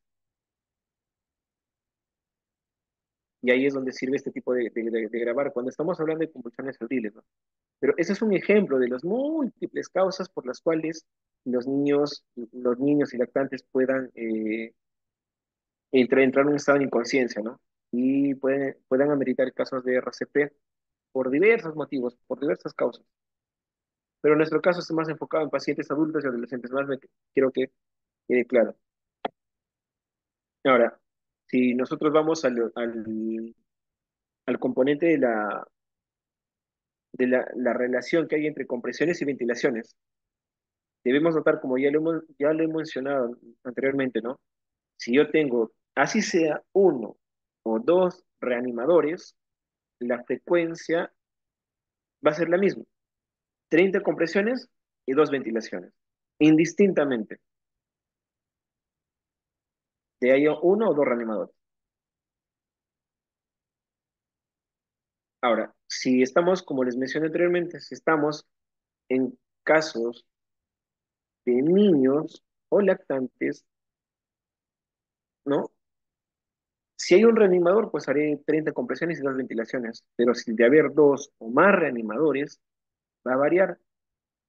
Y ahí es donde sirve este tipo de grabar, cuando estamos hablando de convulsiones febriles, ¿no? Pero ese es un ejemplo de las múltiples causas por las cuales los niños y lactantes puedan entrar en un estado de inconsciencia, ¿no? Y puedan ameritar casos de RCP por diversos motivos, por diversas causas. Pero en nuestro caso es más enfocado en pacientes adultos y adolescentes, más me quiero que quede claro. Ahora, si nosotros vamos al componente de la relación que hay entre compresiones y ventilaciones, debemos notar, como ya lo he mencionado anteriormente, ¿no? Si yo tengo, así sea uno o dos reanimadores, la frecuencia va a ser la misma. 30 compresiones y dos ventilaciones, indistintamente, de haya uno o dos reanimadores. Ahora, si estamos, como les mencioné anteriormente, si estamos en casos de niños o lactantes, ¿no? Si hay un reanimador, pues haré 30 compresiones y dos ventilaciones, pero si de haber dos o más reanimadores, va a variar.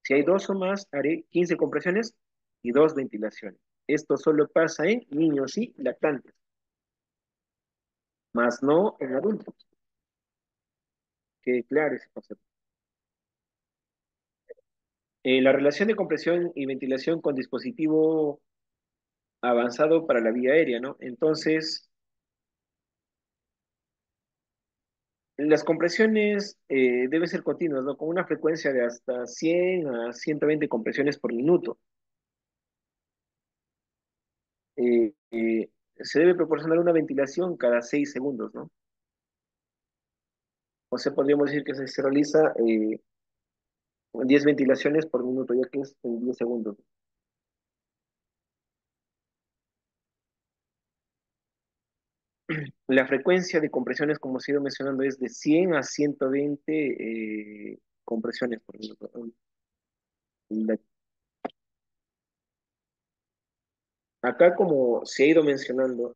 Si hay dos o más, haré 15 compresiones y dos ventilaciones. Esto solo pasa en niños y lactantes, más no en adultos. Que claro ese concepto. La relación de compresión y ventilación con dispositivo avanzado para la vía aérea, ¿no? Entonces, las compresiones deben ser continuas, ¿no? Con una frecuencia de hasta 100 a 120 compresiones por minuto. Se debe proporcionar una ventilación cada 6 segundos, ¿no? O sea, podríamos decir que se realiza 10 ventilaciones por minuto, ya que es en 10 segundos. La frecuencia de compresiones, como he ido mencionando, es de 100 a 120 compresiones por minuto. La- Acá, como se ha ido mencionando,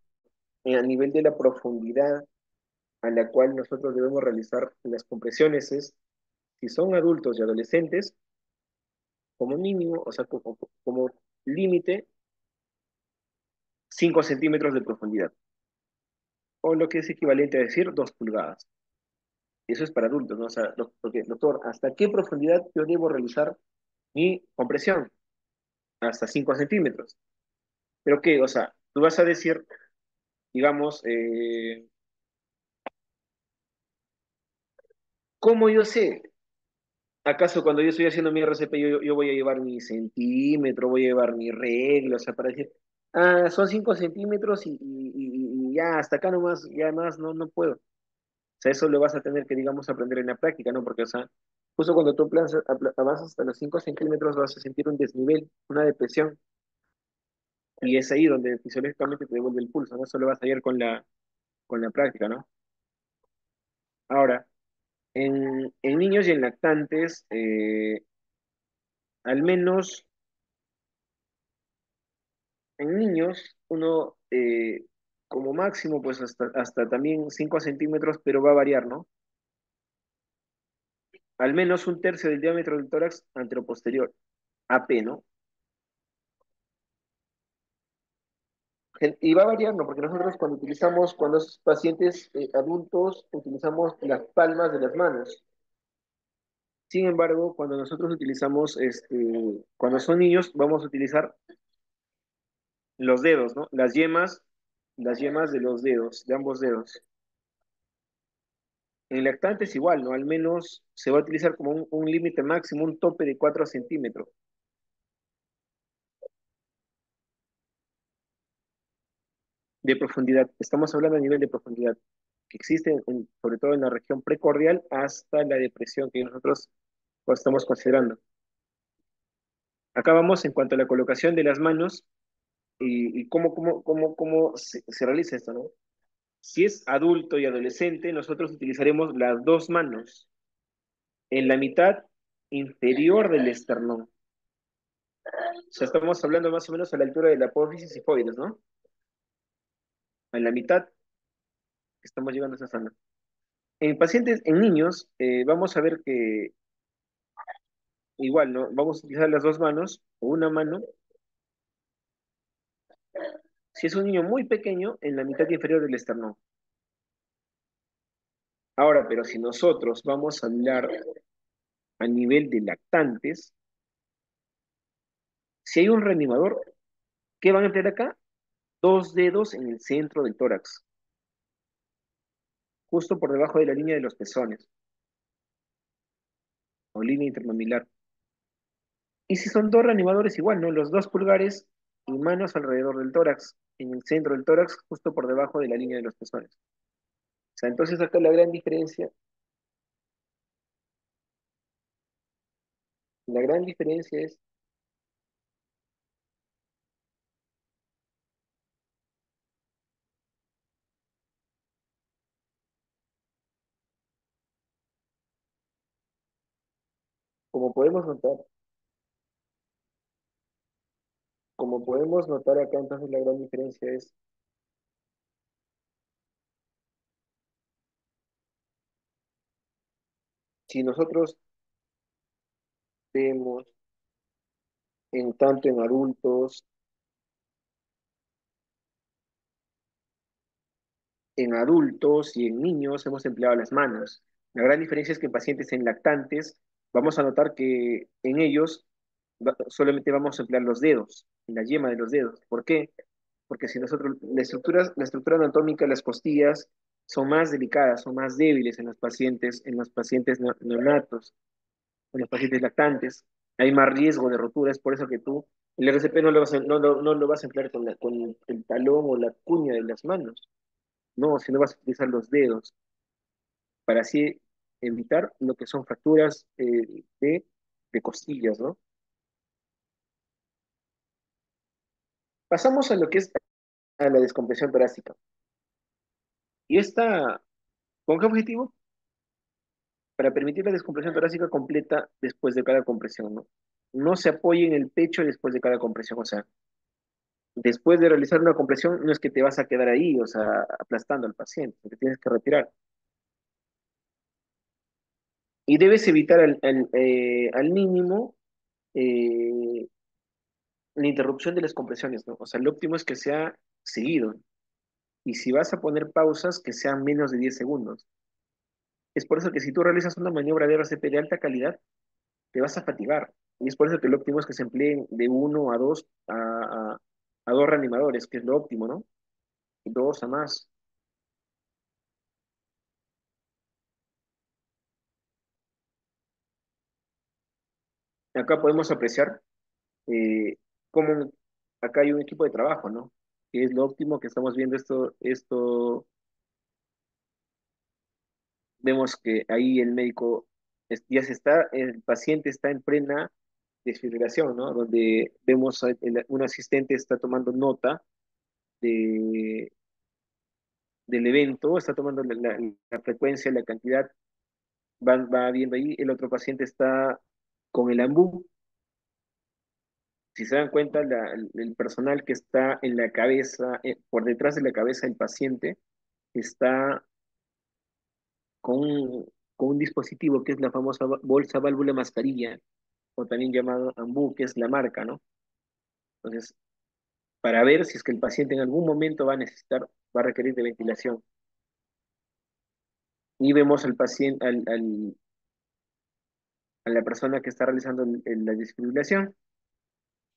a nivel de la profundidad a la cual nosotros debemos realizar las compresiones es Si son adultos y adolescentes, como mínimo, o sea, como límite, 5 centímetros de profundidad, o lo que es equivalente a decir 2 pulgadas. Eso es para adultos, ¿no? O sea, porque, doctor, ¿hasta qué profundidad yo debo realizar mi compresión? Hasta 5 centímetros. ¿Pero qué? O sea, tú vas a decir, digamos, ¿cómo yo sé? ¿Acaso cuando yo estoy haciendo mi RCP yo voy a llevar mi centímetro, voy a llevar mi regla, o sea, para decir, son 5 centímetros y ya, hasta acá nomás, ya más no puedo. O sea, eso lo vas a tener que, digamos, aprender en la práctica, ¿no? Porque, o sea, justo cuando tú avanzas hasta los 5 centímetros vas a sentir un desnivel, una depresión, y es ahí donde fisiológicamente te devuelve el pulso, ¿no? Eso lo vas a ir con la práctica, ¿no? Ahora, en niños y en lactantes, al menos en niños, uno como máximo, pues hasta también 5 centímetros, pero va a variar, ¿no? Al menos un tercio del diámetro del tórax anteroposterior, AP, ¿no? Y va a variar, ¿no? Porque nosotros cuando utilizamos, cuando es pacientes adultos, utilizamos las palmas de las manos. Sin embargo, cuando nosotros utilizamos, cuando son niños, vamos a utilizar los dedos, ¿no? Las yemas de los dedos, de ambos dedos. En lactantes igual, ¿no? Al menos se va a utilizar como un límite máximo, un tope de 4 centímetros de profundidad. Estamos hablando a nivel de profundidad que existe, sobre todo en la región precordial, hasta la depresión que nosotros pues, estamos considerando. Acá vamos en cuanto a la colocación de las manos y cómo se realiza esto, ¿no? Si es adulto y adolescente, nosotros utilizaremos las dos manos en la mitad inferior del esternón. O sea, estamos hablando más o menos a la altura de la apófisis y foides, ¿no? En la mitad estamos llegando a esa zona. En pacientes, en niños, vamos a ver que igual, ¿no? Vamos a utilizar las dos manos o una mano. Si es un niño muy pequeño, en la mitad inferior del esternón. Ahora, pero si nosotros vamos a hablar a nivel de lactantes, si hay un reanimador, ¿qué van a emplear acá? Dos dedos en el centro del tórax, justo por debajo de la línea de los pezones o línea intermamilar. Y si son dos reanimadores, igual, ¿no? Los dos pulgares y manos alrededor del tórax, en el centro del tórax, justo por debajo de la línea de los pezones. O sea, entonces acá la gran diferencia es, como podemos notar, como podemos notar acá, entonces la gran diferencia es, si nosotros vemos en tanto en adultos y en niños hemos empleado las manos. La gran diferencia es que en pacientes en lactantes vamos a notar que en ellos solamente vamos a emplear los dedos, la yema de los dedos. ¿Por qué? Porque si nosotros, la estructura anatómica de las costillas son más delicadas, son más débiles en los pacientes neonatos, en los pacientes lactantes. Hay más riesgo de rotura, es por eso que tú el RCP no lo vas a emplear con el talón o la cuña de las manos, no, sino vas a utilizar los dedos para así evitar lo que son fracturas de costillas, ¿no? Pasamos a lo que es a la descompresión torácica. Y esta, ¿con qué objetivo? Para permitir la descompresión torácica completa después de cada compresión, ¿no? No se apoye en el pecho después de cada compresión, o sea, después de realizar una compresión no es que te vas a quedar ahí, o sea, aplastando al paciente, te tienes que retirar. y debes evitar al mínimo eh, la interrupción de las compresiones, ¿no? O sea, lo óptimo es que sea seguido. Y si vas a poner pausas, que sean menos de 10 segundos. Es por eso que si tú realizas una maniobra de RCP de alta calidad, te vas a fatigar. Y es por eso que lo óptimo es que se empleen de uno a dos a dos reanimadores, que es lo óptimo, ¿no? Dos a más. Acá podemos apreciar eh, cómo acá hay un equipo de trabajo, ¿no? Que es lo óptimo que estamos viendo esto, vemos que ahí el médico el paciente está en plena desfibrilación, ¿no? Donde vemos un asistente está tomando nota de, del evento, está tomando la frecuencia, la cantidad, va viendo ahí, el otro paciente está con el ambú. Si se dan cuenta, el personal que está en la cabeza, por detrás de la cabeza del paciente, está con un dispositivo que es la famosa bolsa válvula mascarilla, o también llamado ambú, que es la marca, ¿no? Entonces, para ver si es que el paciente en algún momento va a requerir de ventilación. Y vemos al paciente, a la persona que está realizando la desfibrilación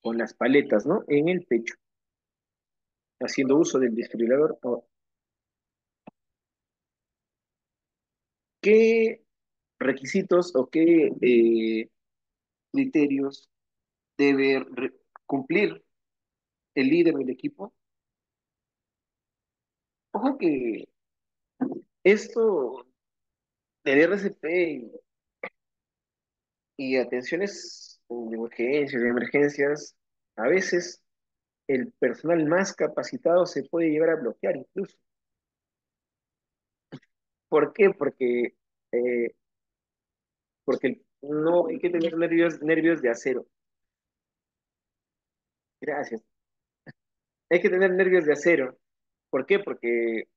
con las paletas, ¿no? En el pecho, haciendo uso del desfibrilador. ¿Qué requisitos o qué criterios debe cumplir el líder del equipo? Ojo que esto del RCP y atenciones de urgencias, de emergencias, a veces el personal más capacitado se puede llegar a bloquear incluso. ¿Por qué? Eh, porque no hay que tener nervios de acero. Gracias. Hay que tener nervios de acero. ¿Por qué? Porque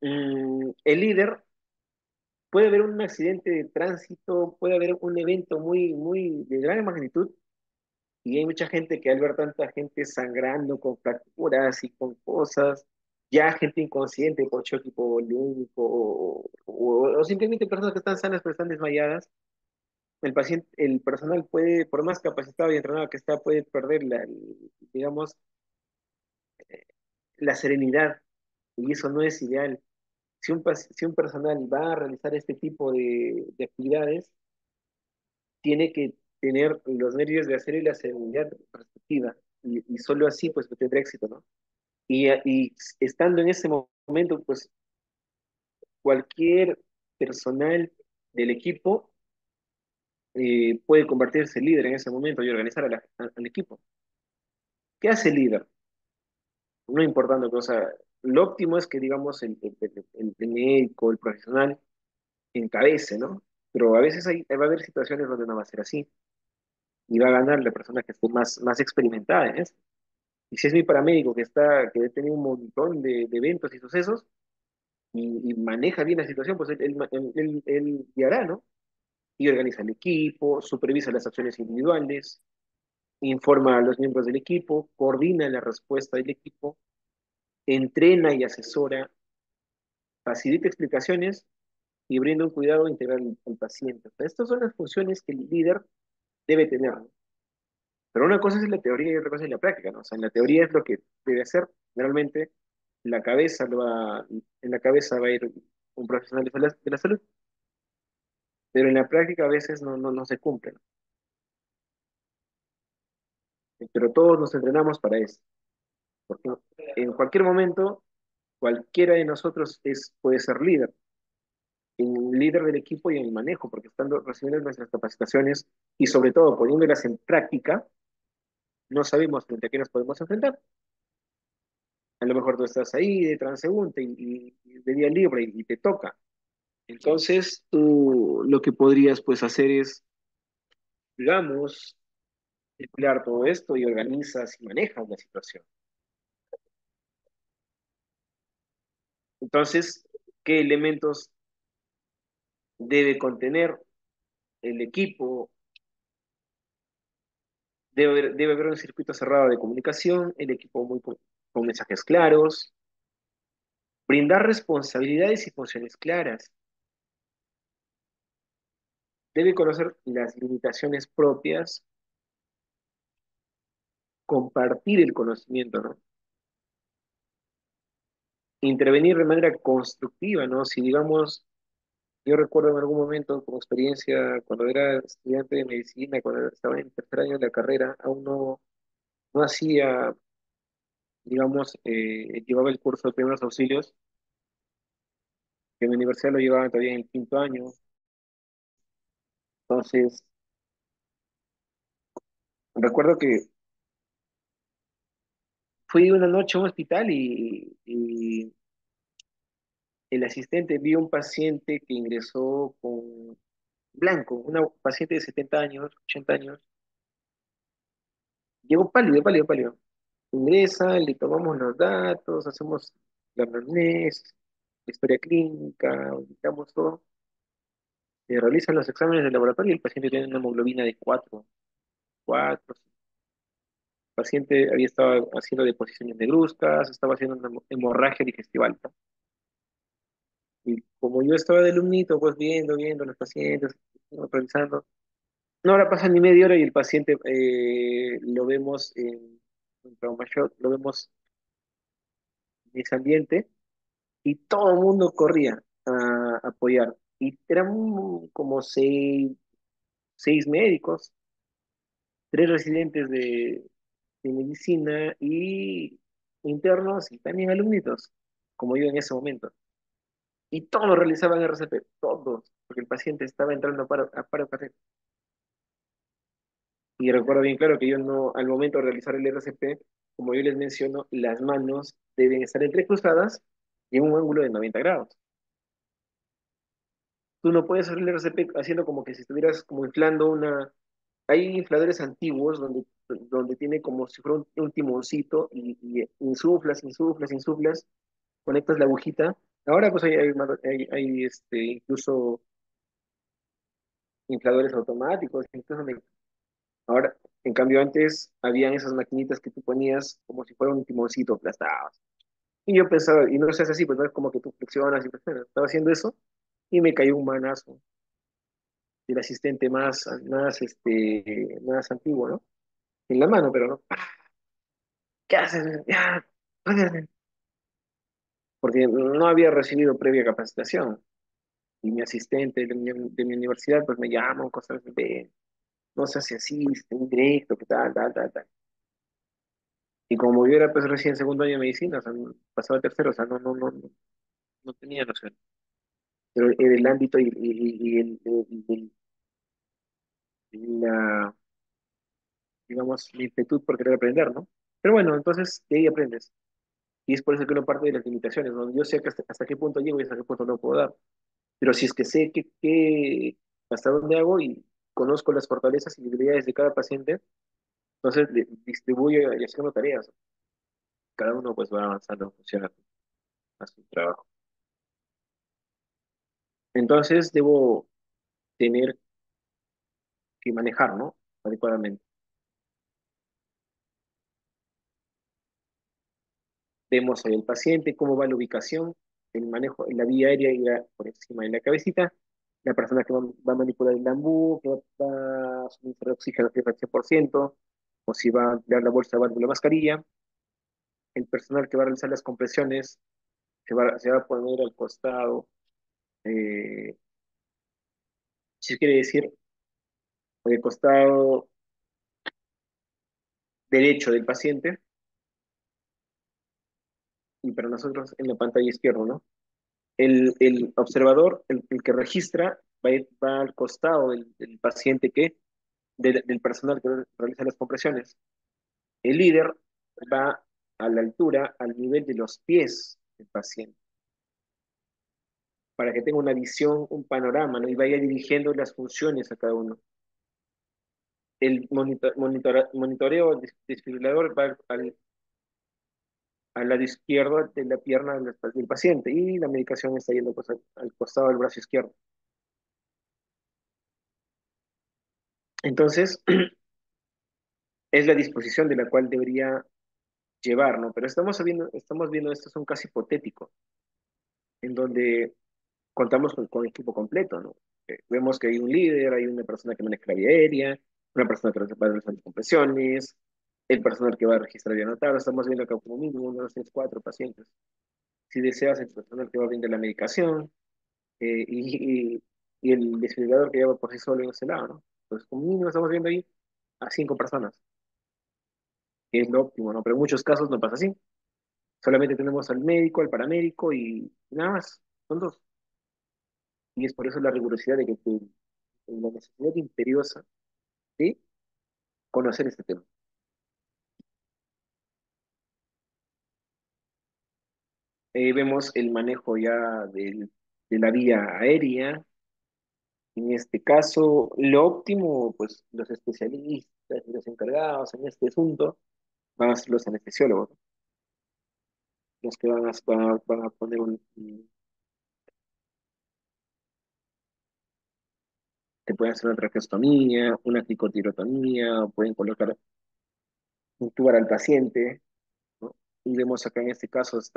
el líder puede haber un accidente de tránsito, puede haber un evento muy de gran magnitud y hay mucha gente que al ver tanta gente sangrando con fracturas y con cosas, ya gente inconsciente por choque hipovolémico o simplemente personas que están sanas pero están desmayadas, el personal puede, por más capacitado y entrenado que está, puede perder digamos, la serenidad y eso no es ideal. Si un personal va a realizar este tipo de actividades, tiene que tener los nervios de acero y la seguridad respectiva, y solo así pues tendrá éxito, ¿no? Y estando en ese momento, pues cualquier personal del equipo puede convertirse en líder en ese momento y organizar al equipo. ¿Qué hace el líder? No importando cosa, lo óptimo es que, digamos, el médico, el profesional, encabece, ¿no? Pero a veces va a haber situaciones donde no va a ser así y va a ganar la persona que esté más experimentada en eso. Y si es mi paramédico que ha tenido un montón de eventos y sucesos y maneja bien la situación, pues él guiará, ¿no? Y organiza el equipo, supervisa las acciones individuales, informa a los miembros del equipo, coordina la respuesta del equipo, entrena y asesora, facilita explicaciones y brinda un cuidado integral al paciente. O sea, estas son las funciones que el líder debe tener, ¿no? Pero una cosa es la teoría y otra cosa es la práctica, ¿no? O sea, en la teoría es lo que debe hacer. Realmente, en la cabeza va a ir un profesional de la salud, pero en la práctica a veces no se cumple, ¿no? Pero todos nos entrenamos para eso, porque en cualquier momento, cualquiera de nosotros puede ser líder, un líder del equipo y en el manejo, porque estando recibiendo nuestras capacitaciones y sobre todo poniéndolas en práctica, no sabemos frente a qué nos podemos enfrentar. A lo mejor tú estás ahí de transeúnte y de día libre y te toca. Entonces, tú lo que podrías pues hacer es, digamos, emplear todo esto y organizas y manejas la situación. Entonces, ¿qué elementos debe contener el equipo, debe haber un circuito cerrado de comunicación, el equipo con mensajes claros, brindar responsabilidades y funciones claras, debe conocer las limitaciones propias, compartir el conocimiento, ¿no? Intervenir de manera constructiva, ¿no? Si digamos, yo recuerdo en algún momento como experiencia cuando era estudiante de medicina, cuando estaba en tercer año de la carrera, aún no hacía, digamos, llevaba el curso de primeros auxilios, que en mi universidad lo llevaba todavía en el quinto año. Entonces, recuerdo que fui una noche a un hospital y el asistente vio un paciente que ingresó con blanco, una paciente de 70 años, 80 años, llegó pálido, pálido, pálido. Ingresa, le tomamos los datos, hacemos la anamnesis, la historia clínica, ubicamos todo, se realizan los exámenes de laboratorio y el paciente tiene una hemoglobina de 4. El paciente había estado haciendo deposiciones negruzcas, estaba haciendo una hemorragia digestiva alta. Y como yo estaba de alumnito, pues viendo los pacientes, ¿no? Revisando. No, ahora pasa ni media hora y el paciente lo vemos en trauma shock, lo vemos en ese ambiente y todo el mundo corría a apoyar. Y eran como seis médicos, tres residentes de medicina y internos y también alumnitos, como yo en ese momento. Y todos realizaban RCP, todos, porque el paciente estaba entrando a paro cardíaco. Y recuerdo bien claro que yo no, al momento de realizar el RCP, como yo les menciono, las manos deben estar entrecruzadas y en un ángulo de 90 grados. Tú no puedes hacer el RCP haciendo como que si estuvieras como inflando una... Hay infladores antiguos donde tiene como si fuera un timoncito y insuflas, insuflas, insuflas, conectas la agujita. Ahora pues hay incluso infladores automáticos, ahora, en cambio antes habían esas maquinitas que tú ponías como si fuera un timoncito, aplastabas. Y yo pensaba, y no se hace así, pues no es como que tú flexionas y flexionas. Estaba haciendo eso y me cayó un manazo del asistente más antiguo, ¿no? En la mano, pero no. ¿Qué haces? Ya, págame. Porque no había recibido previa capacitación. Y mi asistente de mi universidad, pues me llama, cosas de, no se hace así, está indirecto, que tal, tal, tal, tal. Y como yo era pues recién segundo año de medicina, o sea, pasaba tercero, o sea, no tenía noción. Pero era el ámbito y la, digamos, la inquietud por querer aprender, ¿no? Pero bueno, entonces de ahí aprendes. Y es por eso que uno parte de las limitaciones, ¿no? Yo sé que hasta qué punto llego y hasta qué punto no puedo dar. Pero si es que sé hasta dónde hago y conozco las fortalezas y debilidades de cada paciente, entonces distribuyo y asigno tareas. Cada uno pues va avanzando en función a su trabajo. Entonces debo tener que manejar, ¿no? Adecuadamente. Vemos ahí el paciente, cómo va la ubicación, el manejo, la vía aérea irá por encima de la cabecita, la persona que va a manipular el bambú, que va a suministrar oxígeno al 100%, o si va a dar la bolsa de válvula mascarilla, el personal que va a realizar las compresiones se va a poner al costado, eh, si quiere decir, al costado derecho del paciente, y para nosotros en la pantalla izquierda, ¿no? El observador, el que registra, va al costado del paciente del personal que realiza las compresiones. El líder va a la altura, al nivel de los pies del paciente, para que tenga una visión, un panorama, ¿no? Y vaya dirigiendo las funciones a cada uno. El monitoreo desfibrilador va al lado izquierdo de la pierna del paciente y la medicación está yendo pues, al costado del brazo izquierdo. Entonces, es la disposición de la cual debería llevar, ¿no? Pero estamos viendo esto es un caso hipotético, en donde contamos con equipo completo, ¿no? Vemos que hay un líder, hay una persona que maneja la vía aérea, una persona que va a realizar las compresiones, el personal que va a registrar y anotar. Estamos viendo acá como mínimo unos 3, 4 pacientes. Si deseas, el personal que va a brindar la medicación y el desfibrilador que lleva por sí solo en ese lado, ¿no? Pues como mínimo estamos viendo ahí a 5 personas, que es lo óptimo, ¿no? Pero en muchos casos no pasa así. Solamente tenemos al médico, al paramédico y nada más. Son dos. Y es por eso la rigurosidad de que la necesidad imperiosa de conocer este tema. Vemos el manejo ya de la vía aérea. En este caso, lo óptimo, pues los especialistas y los encargados en este asunto van a ser los anestesiólogos, ¿no? Los que van a poner te pueden hacer una traqueostomía, una cricotirotomía, pueden colocar un tubar al paciente, ¿no? Y vemos acá en este caso se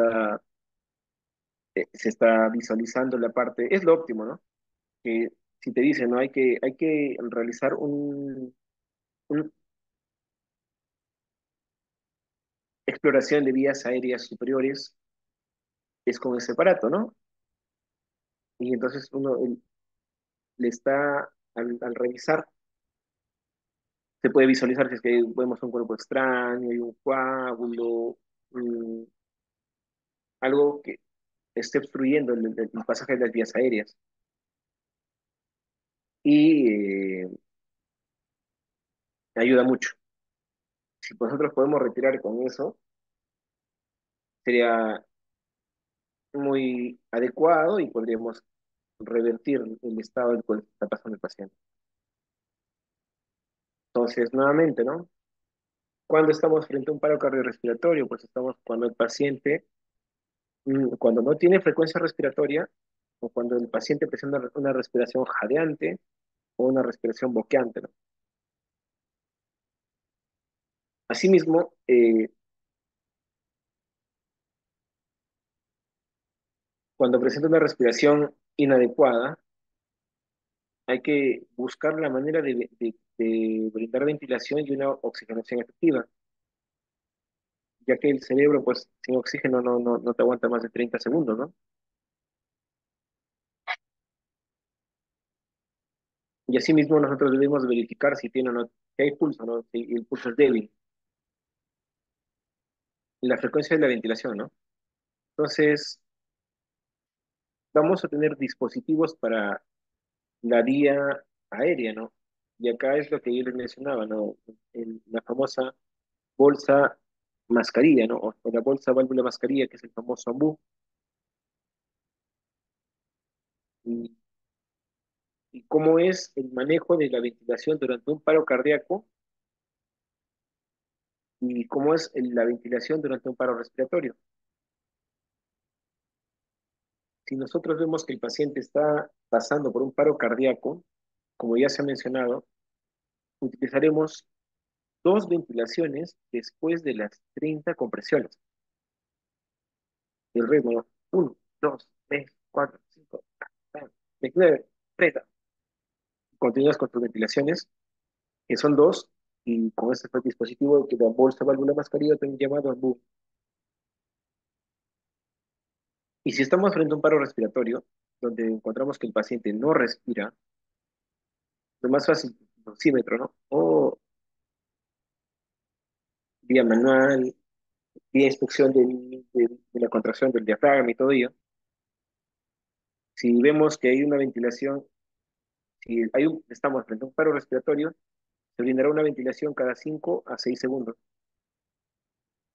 está visualizando la parte, es lo óptimo, ¿no? Que si te dicen, ¿no? Hay que realizar una exploración de vías aéreas superiores, es con ese aparato, ¿no? Y entonces le está, al revisar, se puede visualizar si es que vemos un cuerpo extraño, hay un coágulo, mm, algo que esté obstruyendo el pasaje de las vías aéreas. Y ayuda mucho. Si nosotros podemos retirar con eso, sería muy adecuado y podríamos revertir el estado del cual está pasando el paciente. Entonces, nuevamente, ¿no? Cuando estamos frente a un paro cardiorrespiratorio, pues estamos cuando el paciente, cuando no tiene frecuencia respiratoria, o cuando el paciente presenta una respiración jadeante o una respiración boqueante, ¿no? Asimismo, cuando presenta una respiración inadecuada, hay que buscar la manera de brindar ventilación y una oxigenación efectiva, ya que el cerebro, pues, sin oxígeno no te aguanta más de 30 segundos, ¿no? Y asimismo nosotros debemos verificar si tiene o no, si hay pulso, ¿no? Si el pulso es débil, y la frecuencia de la ventilación, ¿no? Entonces, vamos a tener dispositivos para la vía aérea, ¿no? Y acá es lo que yo les mencionaba, ¿no? La famosa bolsa mascarilla, ¿no? O la bolsa válvula mascarilla, que es el famoso AMBU. Y, y cómo es el manejo de la ventilación durante un paro cardíaco y cómo es la ventilación durante un paro respiratorio. Si nosotros vemos que el paciente está pasando por un paro cardíaco, como ya se ha mencionado, utilizaremos dos ventilaciones después de las 30 compresiones. El ritmo, ¿no? 1, 2, 3, 4, 5, 29, 30. Continúas con tus ventilaciones, que son dos, y con este dispositivo que da bolsa válvula mascarilla, también llamado AMBU. Y si estamos frente a un paro respiratorio, donde encontramos que el paciente no respira, lo más fácil, oxímetro, ¿no? O vía manual, vía inspección de la contracción del diafragma y todo ello. Si vemos que hay una ventilación, si estamos frente a un paro respiratorio, se brindará una ventilación cada 5 a 6 segundos.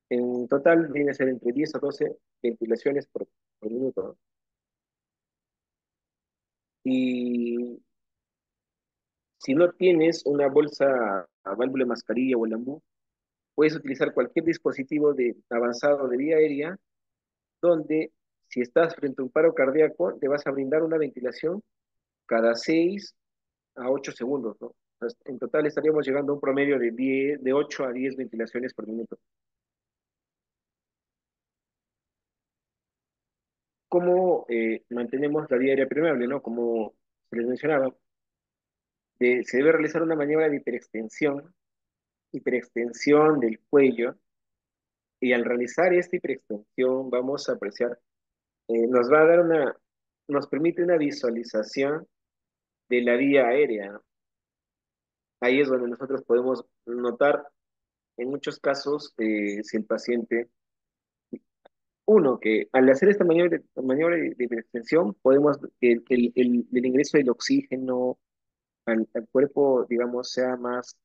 En total viene a ser entre 10 a 12 ventilaciones por minuto, ¿no? Y si no tienes una bolsa a válvula mascarilla o el AMBU, puedes utilizar cualquier dispositivo avanzado de vía aérea donde si estás frente a un paro cardíaco, te vas a brindar una ventilación cada 6 a 8 segundos, ¿no? Pues, en total estaríamos llegando a un promedio de 10, de 8 a 10 ventilaciones por minuto. ¿Cómo mantenemos la vía aérea permeable, ¿no? Como se les mencionaba, se debe realizar una maniobra de hiperextensión del cuello, y al realizar esta hiperextensión vamos a apreciar, nos va a dar nos permite una visualización de la vía aérea, ¿no? Ahí es donde nosotros podemos notar en muchos casos si el paciente, uno, que al hacer esta maniobra de hiperextensión podemos que el ingreso del oxígeno al cuerpo, digamos, sea más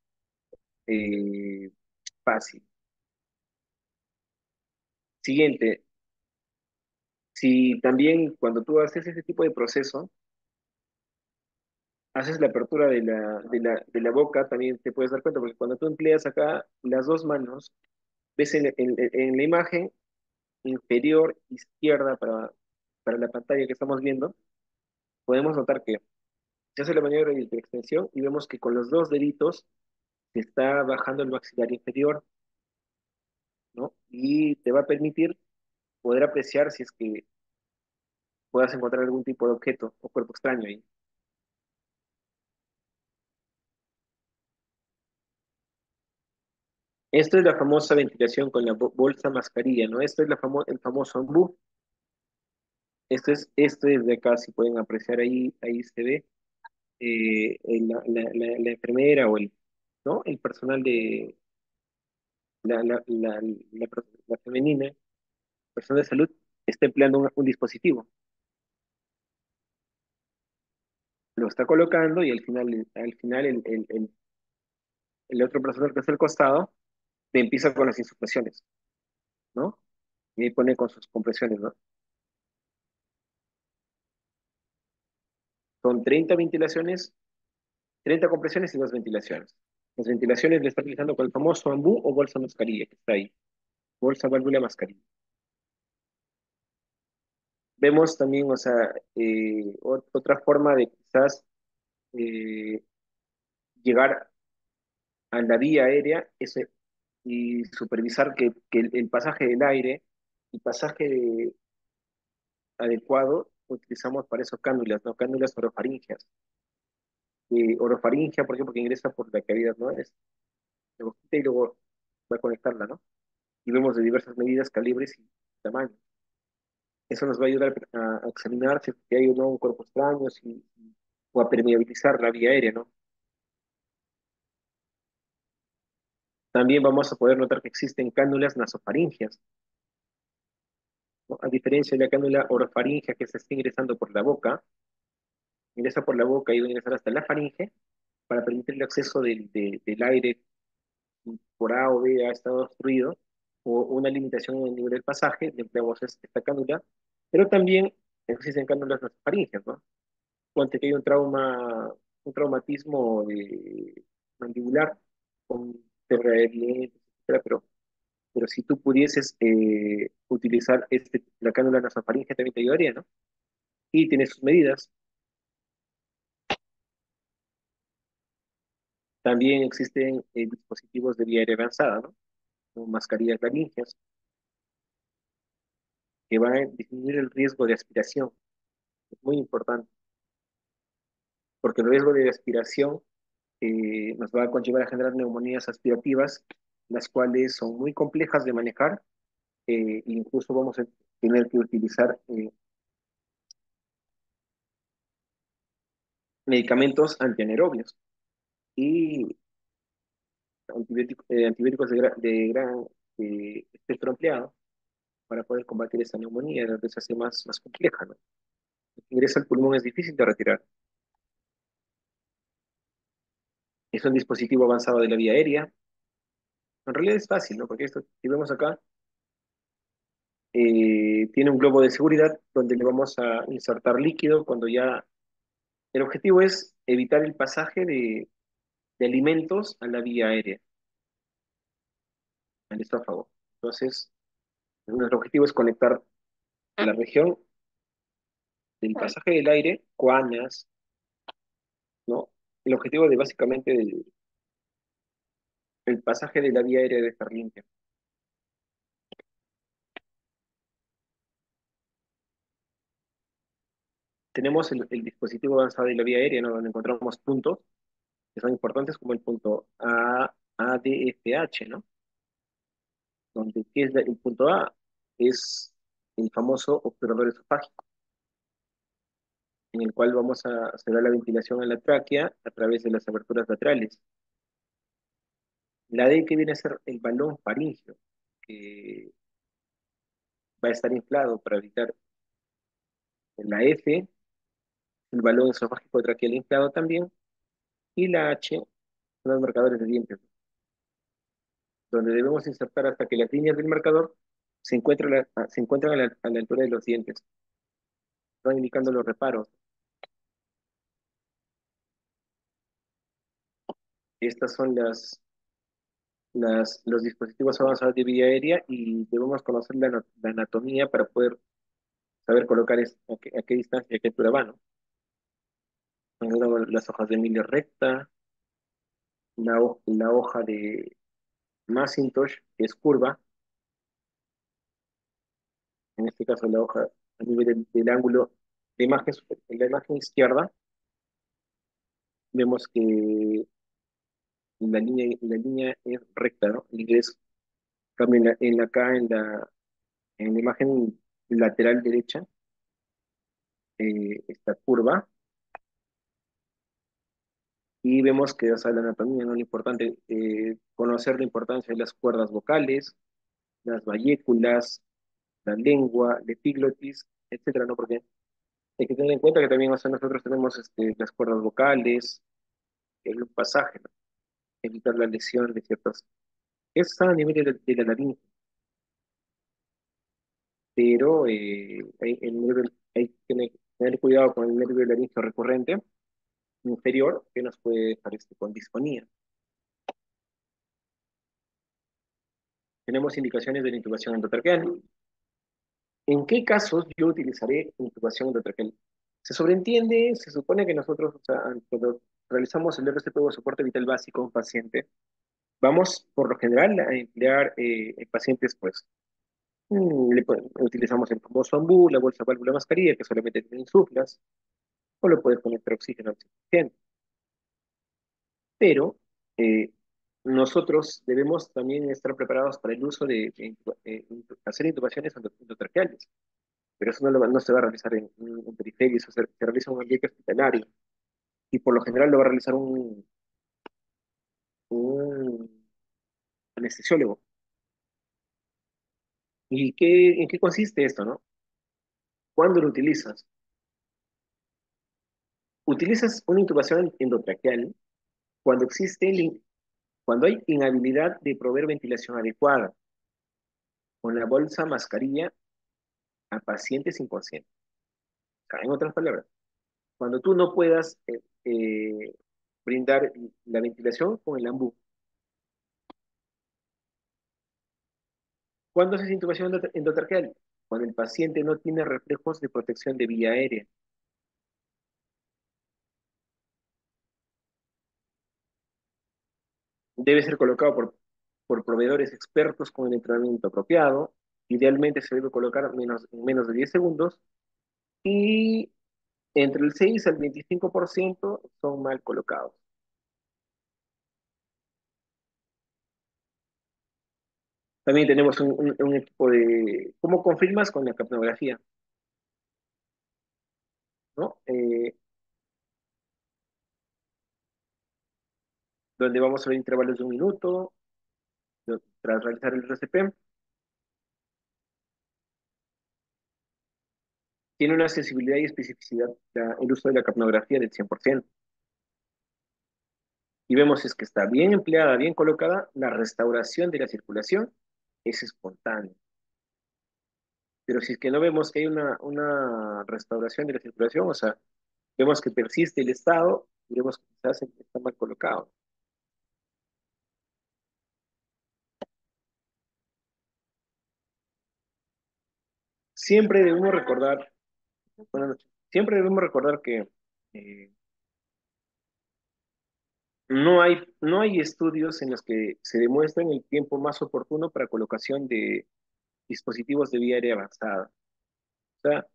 eh, fácil. Siguiente, si también cuando tú haces ese tipo de proceso, haces la apertura de la boca, también te puedes dar cuenta, porque cuando tú empleas acá las dos manos, ves en la imagen inferior izquierda para la pantalla que estamos viendo, podemos notar que se hace la maniobra de extensión y vemos que con los dos deditos se está bajando el maxilar inferior, ¿no? Y te va a permitir poder apreciar si es que puedas encontrar algún tipo de objeto o cuerpo extraño ahí. Esto es la famosa ventilación con la bolsa mascarilla, ¿no? Esto es el famoso ombú. Esto es de acá, si pueden apreciar ahí, ahí se ve la enfermera o ¿no? El personal de la femenina, personal de salud, está empleando un dispositivo. Lo está colocando y al final el otro personal que está al costado le empieza con las insuflaciones, ¿no? Y ahí pone con sus compresiones, ¿no? Son 30 ventilaciones, 30 compresiones y 2 ventilaciones. Las ventilaciones le está utilizando con el famoso ambú o bolsa mascarilla que está ahí. Bolsa, válvula, mascarilla. Vemos también, o sea, otra forma de quizás eh, llegar a la vía aérea y supervisar que el pasaje del aire, el pasaje adecuado, utilizamos para eso cánulas, ¿no? Cánulas orofaringeas. Orofaringea, ¿por qué? Porque ingresa por la cavidad, ¿no? Es la boquita y luego va a conectarla, ¿no? Y vemos de diversas medidas, calibres y tamaños. Eso nos va a ayudar a examinar si hay o no un cuerpo extraño, o a permeabilizar la vía aérea, ¿no? También vamos a poder notar que existen cánulas nasofaringeas, ¿no? A diferencia de la cánula orofaringea que se está ingresando por la boca, ingresa por la boca y va a ingresar hasta la faringe para permitir el acceso del aire por A o B ha estado obstruido, o una limitación en el nivel del pasaje, empleamos esta cánula, pero también existen cánulas nasofaringeas, ¿no? Ponte que hay un traumatismo mandibular con pérdida de dientes, etcétera, pero si tú pudieses utilizar la cánula nasofaringea también te ayudaría, ¿no? Y tiene sus medidas. También existen dispositivos de vía aérea avanzada, ¿no? Como mascarillas laringeas, que van a disminuir el riesgo de aspiración. Es muy importante, porque el riesgo de aspiración nos va a conllevar a generar neumonías aspirativas, las cuales son muy complejas de manejar, e incluso vamos a tener que utilizar medicamentos antianaerobios y antibióticos de gran espectro ampliado para poder combatir esta neumonía, donde se hace más compleja, ¿no? El ingreso al pulmón es difícil de retirar. Es un dispositivo avanzado de la vía aérea. En realidad es fácil, ¿no? Porque esto, si vemos acá, tiene un globo de seguridad donde le vamos a insertar líquido cuando ya... El objetivo es evitar el pasaje de alimentos a la vía aérea, al esófago. Entonces, nuestro objetivo es conectar la región del pasaje del aire, coanas, ¿no? el objetivo de básicamente el pasaje de la vía aérea debe estar limpio. Tenemos el dispositivo avanzado de la vía aérea, ¿no? Donde encontramos puntos que son importantes como el punto ADFH, ¿no? Donde, ¿qué es el punto A? Es el famoso obturador esofágico, en el cual vamos a hacer la ventilación en la tráquea a través de las aberturas laterales. La D que viene a ser el balón faríngeo, que va a estar inflado para evitar la F, el balón esofágico traqueal inflado también, y la H son los marcadores de dientes, donde debemos insertar hasta que las líneas del marcador se encuentran a la altura de los dientes, van indicando los reparos. Estas son los dispositivos avanzados de vía aérea y debemos conocer la anatomía para poder saber colocar a qué distancia y a qué altura van, ¿no? Luego las hojas de Miller recta, la hoja de Macintosh, que es curva, en este caso la hoja a nivel del ángulo de imagen, en la imagen izquierda, vemos que la línea es recta, ¿no? El ingreso. Cambio acá en la imagen lateral derecha, esta curva, y vemos que, o sea, la anatomía, ¿no? Lo importante, conocer la importancia de las cuerdas vocales, las bayéculas, la lengua, la epiglotis, etcétera, ¿no? Porque hay que tener en cuenta que también, o sea, nosotros tenemos las cuerdas vocales, el pasaje, ¿no? Evitar la lesión de ciertas. Eso está a nivel de la laringe, pero hay que tener cuidado con el nervio laríngeo recurrente inferior que nos puede dejar con disfonía. Tenemos indicaciones de la intubación endotraqueal. ¿En qué casos yo utilizaré intubación endotraqueal? Se sobreentiende, se supone que nosotros, o sea, cuando realizamos el RCP o soporte vital básico a un paciente, vamos por lo general a emplear en pacientes, pues, utilizamos el famoso ambú, la bolsa válvula mascarilla, que solamente tiene insuflas, o le puedes conectar oxígeno al 100%. Pero eh, nosotros debemos también estar preparados para el uso hacer intubaciones endotraqueales, pero eso no se va a realizar en periferia, eso se realiza en un ambiente hospitalario, y por lo general lo va a realizar un anestesiólogo. En qué consiste esto, no? ¿Cuándo lo utilizas? Utilizas una intubación endotraqueal cuando cuando hay inhabilidad de proveer ventilación adecuada con la bolsa mascarilla a pacientes inconscientes. O sea, en otras palabras, cuando tú no puedas brindar la ventilación con el ambú. ¿Cuándo haces intubación endotraqueal? Cuando el paciente no tiene reflejos de protección de vía aérea. Debe ser colocado por proveedores expertos con el entrenamiento apropiado. Idealmente se debe colocar en menos de 10 segundos y entre el 6 al 25% son mal colocados. También tenemos un equipo de, ¿cómo confirmas? Con la capnografía, ¿no? Donde vamos a ver intervalos de un minuto tras realizar el RCP. Tiene una sensibilidad y especificidad el uso de la capnografía del 100%. Y vemos si es que está bien empleada, bien colocada, la restauración de la circulación es espontánea. Pero si es que no vemos que hay una restauración de la circulación, o sea, vemos que persiste el estado, y vemos que quizás está mal colocado. Siempre debemos recordar, buenas noches, siempre debemos recordar que eh, No hay estudios en los que se demuestren el tiempo más oportuno para colocación de dispositivos de vía aérea avanzada. O sea,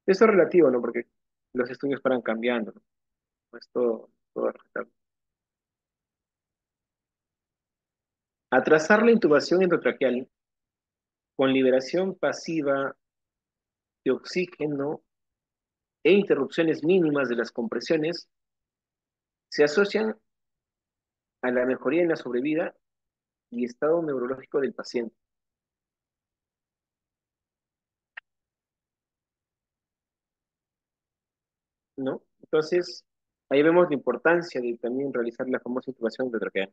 esto es relativo, ¿no? Porque los estudios paran cambiando, ¿no? No es todo respetable. Atrasar la intubación endotraqueal con liberación pasiva de oxígeno e interrupciones mínimas de las compresiones se asocian a la mejoría en la sobrevida y estado neurológico del paciente, ¿no? Entonces, ahí vemos la importancia de también realizar la famosa intubación endotraqueal.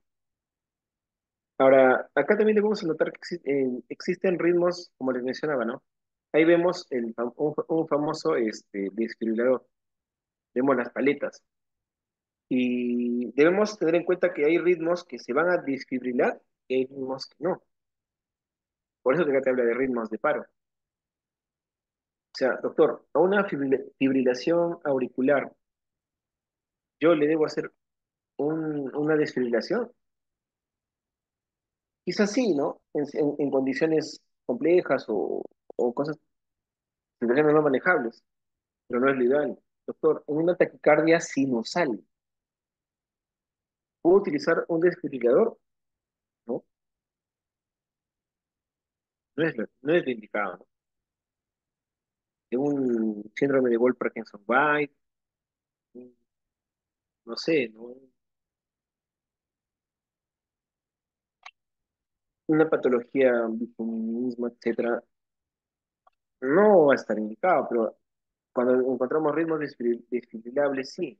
Ahora, acá también debemos notar que existen ritmos, como les mencionaba, ¿no? Ahí vemos un famoso desfibrilador, vemos las paletas. Y debemos tener en cuenta que hay ritmos que se van a desfibrilar y hay ritmos que no. Por eso que acá te habla de ritmos de paro. O sea, doctor, a una fibrilación auricular, ¿yo le debo hacer una desfibrilación? Quizás sí, ¿no? En condiciones complejas o cosas, situaciones no manejables, pero no es lo ideal. Doctor, en una taquicardia sinusal, ¿puedo utilizar un desfibrilador? No, no es lo indicado, ¿no? En un síndrome de Wolff-Parkinson-White, no sé, ¿no? Una patología, bifumismo, etcétera, no va a estar indicado, pero cuando encontramos ritmos desfibrilables, sí.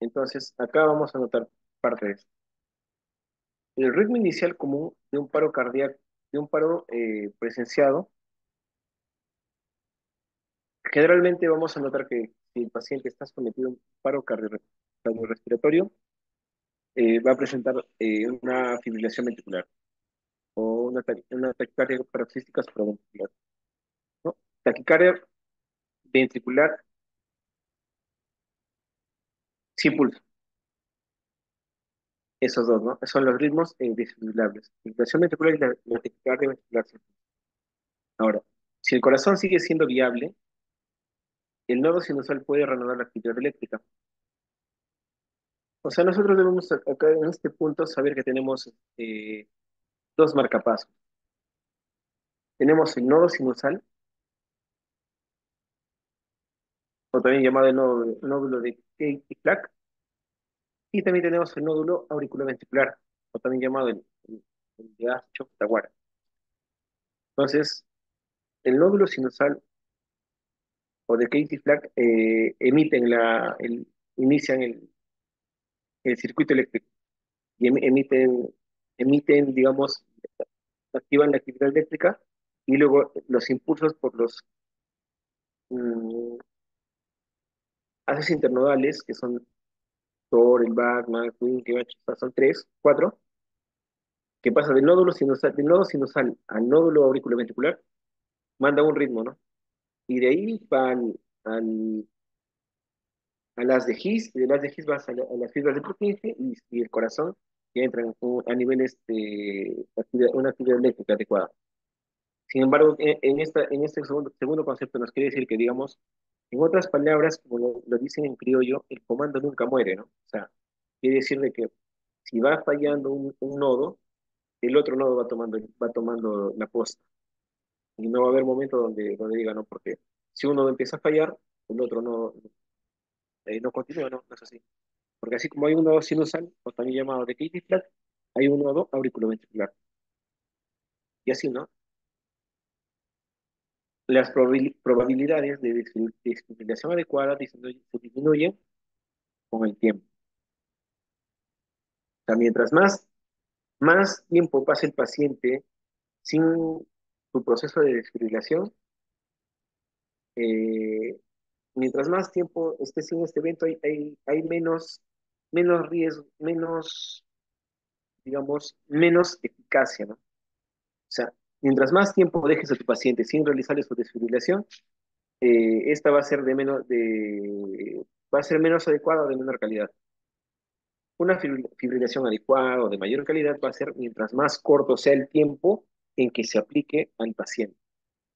Entonces, acá vamos a notar parte de esto. El ritmo inicial común de un paro cardíaco, de un paro presenciado, generalmente vamos a notar que si el paciente está sometido a un paro cardiorrespiratorio, va a presentar una fibrilación ventricular o una taquicardia paroxística supraventricular, ¿no? Taquicardia ventricular sin pulso. Esos dos, ¿no? Son los ritmos desfibrilables. Fibrilación ventricular y la taquicardia ventricular sin pulso. Ahora, si el corazón sigue siendo viable, el nodo sinusal puede reanudar la actividad eléctrica. O sea, nosotros debemos acá en este punto saber que tenemos dos marcapasos. Tenemos el nodo sinusal, o también llamado el nódulo de Key-Plaque, y también tenemos el nódulo auriculoventricular, o también llamado el de Aschoff-Tawara. Entonces, el nódulo sinusal o de Katy-Flack inician el circuito eléctrico y emiten, digamos, activan la actividad eléctrica y luego los impulsos por los mm, haces internodales, que son Thor, el Bachmann, Queen, que son tres, cuatro, que pasa del nodo sinusal al nódulo auriculoventricular, manda un ritmo, ¿no? Y de ahí va al, al haz de His, y del haz de His vas a las fibras de Purkinje y el corazón ya entra a niveles de una actividad eléctrica adecuada. Sin embargo, en este segundo concepto nos quiere decir que, digamos, en otras palabras, como lo dicen en criollo, el comando nunca muere, ¿no? O sea, quiere decir de que si va fallando un nodo, el otro nodo va tomando la posta. Y no va a haber momento donde diga, no, porque si un nodo empieza a fallar, el otro no continúa, ¿no? No es así. Porque así como hay un nodo sinusal, o también llamado de Katy-Flat, hay un nodo auriculoventricular. Y así, ¿no? Las probabilidades de desfibrilación adecuada se disminuyen con el tiempo. O sea, mientras más tiempo pase el paciente sin su proceso de desfibrilación, eh, mientras más tiempo esté sin este evento, hay menos riesgo, digamos, menos eficacia, ¿no? O sea, mientras más tiempo dejes a tu paciente sin realizarle su desfibrilación, esta va a ser menos adecuada o de menor calidad. Una fibrilación adecuada o de mayor calidad va a ser mientras más corto sea el tiempo en que se aplique al paciente.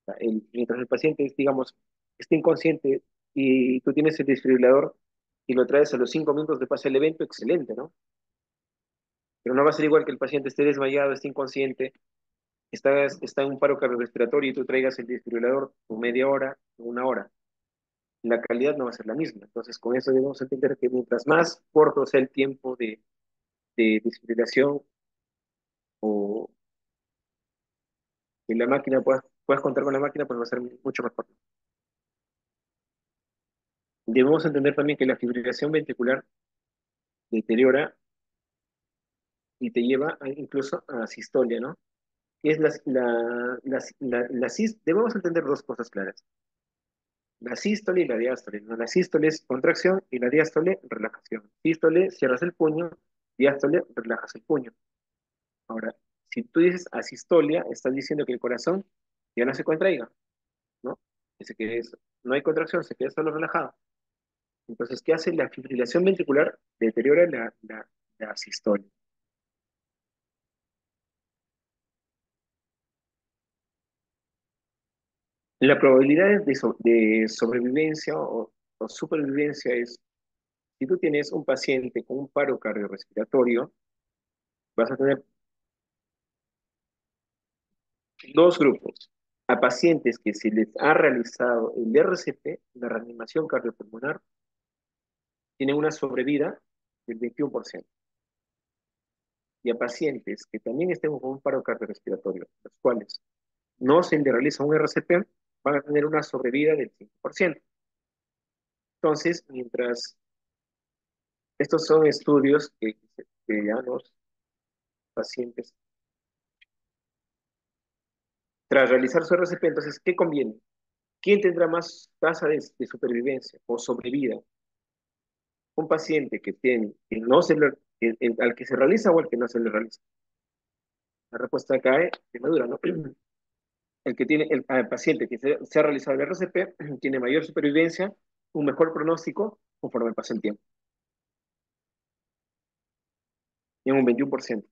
O sea, mientras el paciente, digamos, esté inconsciente y tú tienes el desfibrilador y lo traes a los 5 minutos de pase el evento, excelente, ¿no? Pero no va a ser igual que el paciente esté desmayado, esté inconsciente, está en un paro cardiorrespiratorio y tú traigas el desfibrilador en media hora, en una hora. La calidad no va a ser la misma. Entonces, con eso debemos entender que mientras más corto sea el tiempo de desfibrilación o que la máquina puedas contar con la máquina, pues va a ser mucho mejor. Debemos entender también que la fibrilación ventricular deteriora y te lleva incluso a sistolia, ¿no? Y es debemos entender dos cosas claras. La sístole y la diástole, ¿no? La sístole es contracción y la diástole, relajación. Sístole, cierras el puño, diástole, relajas el puño. Ahora, si tú dices asistolia, estás diciendo que el corazón ya no se contraiga, ¿no? Que se quede, no hay contracción, se queda solo relajado. Entonces, ¿qué hace? La fibrilación ventricular deteriora la sistolia. La probabilidad de sobrevivencia o supervivencia es, si tú tienes un paciente con un paro cardiorrespiratorio, vas a tener dos grupos. A pacientes que se les ha realizado el RCP, la reanimación cardiopulmonar, tienen una sobrevida del 21%. Y a pacientes que también estén con un paro cardiorrespiratorio, los cuales no se les realiza un RCP, van a tener una sobrevida del 5%. Entonces, mientras estos son estudios que ya los pacientes, tras realizar su RCP, entonces, ¿qué conviene? ¿Quién tendrá más tasa de supervivencia o sobrevida? Un paciente que no se le, al que se realiza o al que no se le realiza. La respuesta cae de madura, ¿no? El paciente que se ha realizado el RCP tiene mayor supervivencia, un mejor pronóstico conforme pasa el tiempo, en un 21%.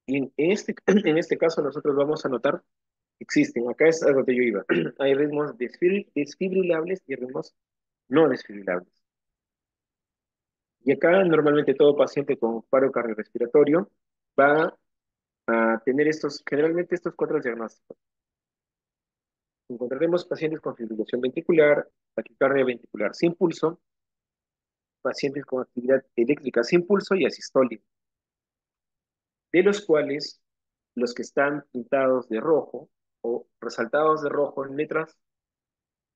Y en este caso nosotros vamos a notar que existen, acá es a donde yo iba, hay ritmos desfibrilables y ritmos no desfibrilables. Y acá normalmente todo paciente con paro cardiorrespiratorio va a tener generalmente estos cuatro diagnósticos. Encontraremos pacientes con fibrilación ventricular, taquicardia ventricular sin pulso, pacientes con actividad eléctrica sin pulso y asistolia, de los cuales los que están pintados de rojo o resaltados de rojo en letras,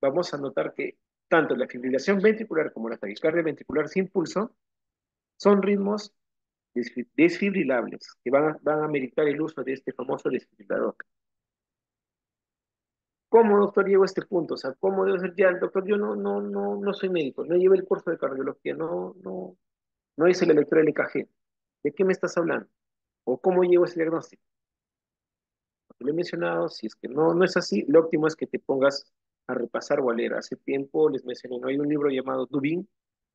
vamos a notar que tanto la fibrilación ventricular como la taquicardia ventricular sin pulso son ritmos desfibrilables que van a meritar el uso de este famoso desfibrilador. ¿Cómo, doctor, llego a este punto? O sea, ¿cómo debo ser ya? Doctor, yo no soy médico, no llevé el curso de cardiología, no hice la lectura del EKG. ¿De qué me estás hablando? ¿O cómo llego a ese diagnóstico? Porque lo he mencionado, si es que no es así, lo óptimo es que te pongas a repasar o a leer. Hace tiempo les mencioné, ¿no? Hay un libro llamado Dubin,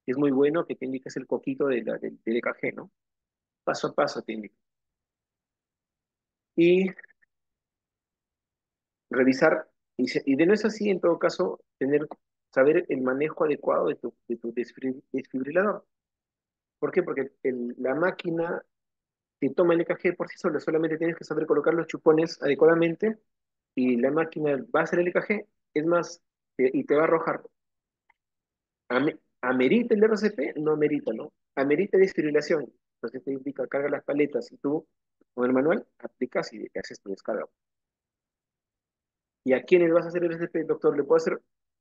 que es muy bueno, que te indica, es el coquito del EKG, ¿no? Paso a paso te indica. Y revisar, y de no es así, en todo caso, saber el manejo adecuado de tu desfibrilador. ¿Por qué? Porque la máquina te toma el EKG por sí sola, solamente tienes que saber colocar los chupones adecuadamente y la máquina va a hacer el EKG, es más, y te va a arrojar. ¿Amerita el RCP? No amerita, ¿no? ¿Amerita desfibrilación? Entonces te indica, carga las paletas y tú, con el manual, aplicas y haces tu descarga. ¿Y a quiénes vas a hacer el RCP, doctor?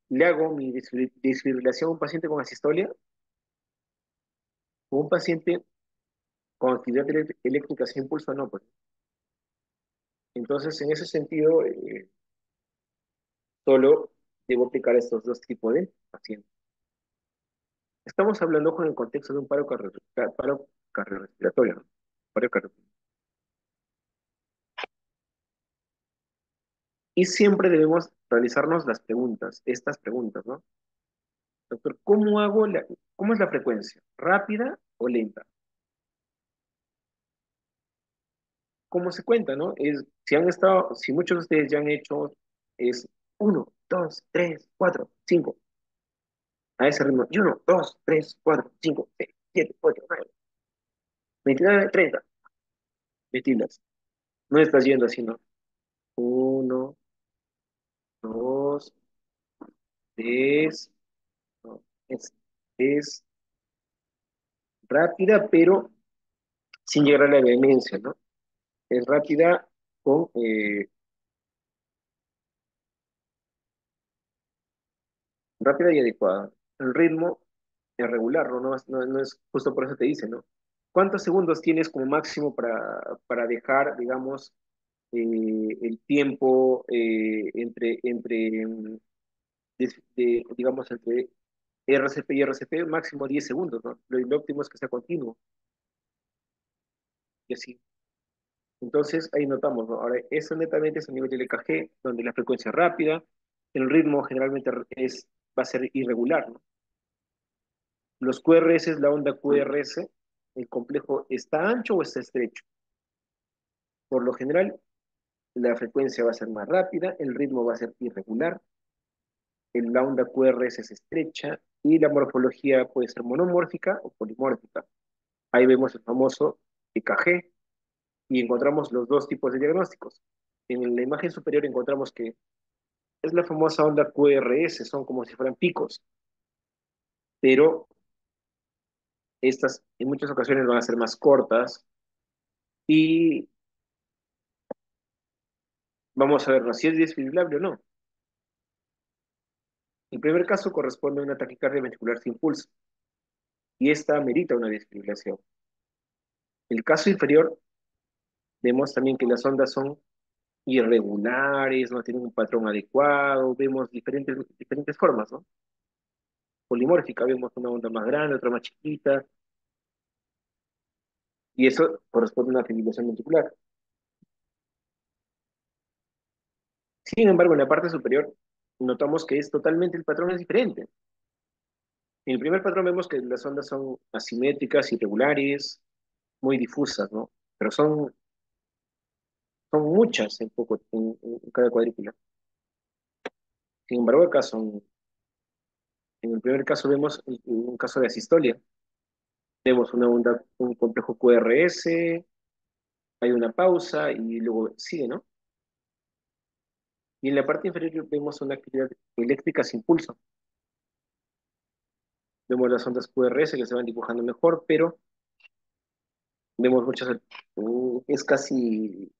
¿Le hago mi desfibrilación a un paciente con asistolia o un paciente con actividad eléctrica sin pulso? No, pues. Entonces, en ese sentido, solo debo aplicar estos dos tipos de pacientes. Estamos hablando con el contexto de un paro cardiorrespiratorio, ¿no? Paro cardiorrespiratorio. Y siempre debemos realizarnos estas preguntas, ¿no? Doctor, cómo es la frecuencia? ¿Rápida o lenta? ¿Cómo se cuenta, no? Si muchos de ustedes ya han hecho, es uno, 2, 3, 4, 5, a ese ritmo, y 1, 2, 3, 4, 5, 6, 7, 8, 9, 29, 30, metilas. No estás yendo así, ¿no? Uno, dos, tres, no, es rápida, pero sin llegar a la vehemencia, ¿no? Es rápida con rápida y adecuada. El ritmo es regular, ¿no? No es justo por eso te dice, ¿no? ¿Cuántos segundos tienes como máximo para dejar, digamos, el tiempo digamos, entre RCP y RCP? Máximo 10 segundos, ¿no? Lo óptimo es que sea continuo y así. Entonces, ahí notamos, ¿no? Ahora, eso netamente es a nivel del EKG, donde la frecuencia es rápida, el ritmo generalmente va a ser irregular, ¿no? Los QRS, la onda QRS, el complejo está ancho o está estrecho. Por lo general, la frecuencia va a ser más rápida, el ritmo va a ser irregular, la onda QRS es estrecha y la morfología puede ser monomórfica o polimórfica. Ahí vemos el famoso EKG y encontramos los dos tipos de diagnósticos. En la imagen superior encontramos que es la famosa onda QRS, son como si fueran picos, pero estas en muchas ocasiones van a ser más cortas y vamos a ver, ¿no?, si es desfibrilable o no. El primer caso corresponde a una taquicardia ventricular sin pulso y esta amerita una desfibrilación. El caso inferior, vemos también que las ondas son irregulares, no tienen un patrón adecuado, vemos diferentes formas, ¿no? Polimórfica, vemos una onda más grande, otra más chiquita, y eso corresponde a una fibrilación ventricular. Sin embargo, en la parte superior notamos que el patrón es diferente. En el primer patrón vemos que las ondas son asimétricas, irregulares, muy difusas, ¿no? Pero son muchas en cada cuadrícula. Sin embargo, en el primer caso vemos un caso de asistolia. Vemos una onda, un complejo QRS, hay una pausa y luego sigue, ¿no? Y en la parte inferior vemos una actividad eléctrica sin pulso. Vemos las ondas QRS que se van dibujando mejor, pero vemos es casi,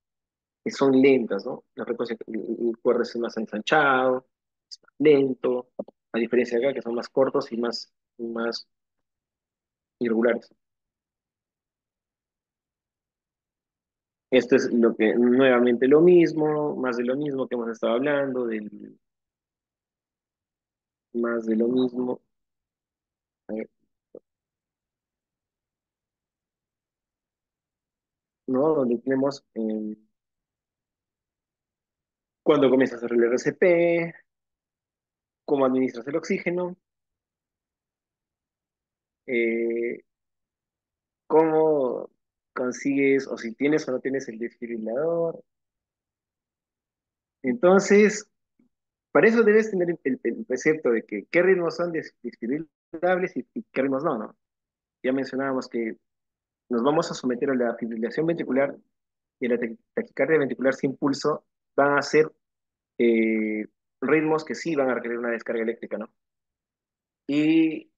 son lentas, ¿no? La frecuencia, el QRS es más ensanchado, es más lento, a diferencia de acá que son más cortos y más irregulares. Esto es nuevamente lo mismo, más de lo mismo que hemos estado hablando, más de lo mismo. A ver, ¿no? Donde tenemos cuándo comienza a hacer el RCP, cómo administras el oxígeno, eh, cómo consigues, o si tienes o no tienes el desfibrilador. Entonces, para eso debes tener el precepto de que qué ritmos son desfibrilables y qué ritmos no, ¿no? Ya mencionábamos que nos vamos a someter a la fibrilación ventricular y a la taquicardia ventricular sin pulso van a ser eh, ritmos que sí van a requerir una descarga eléctrica, ¿no? Y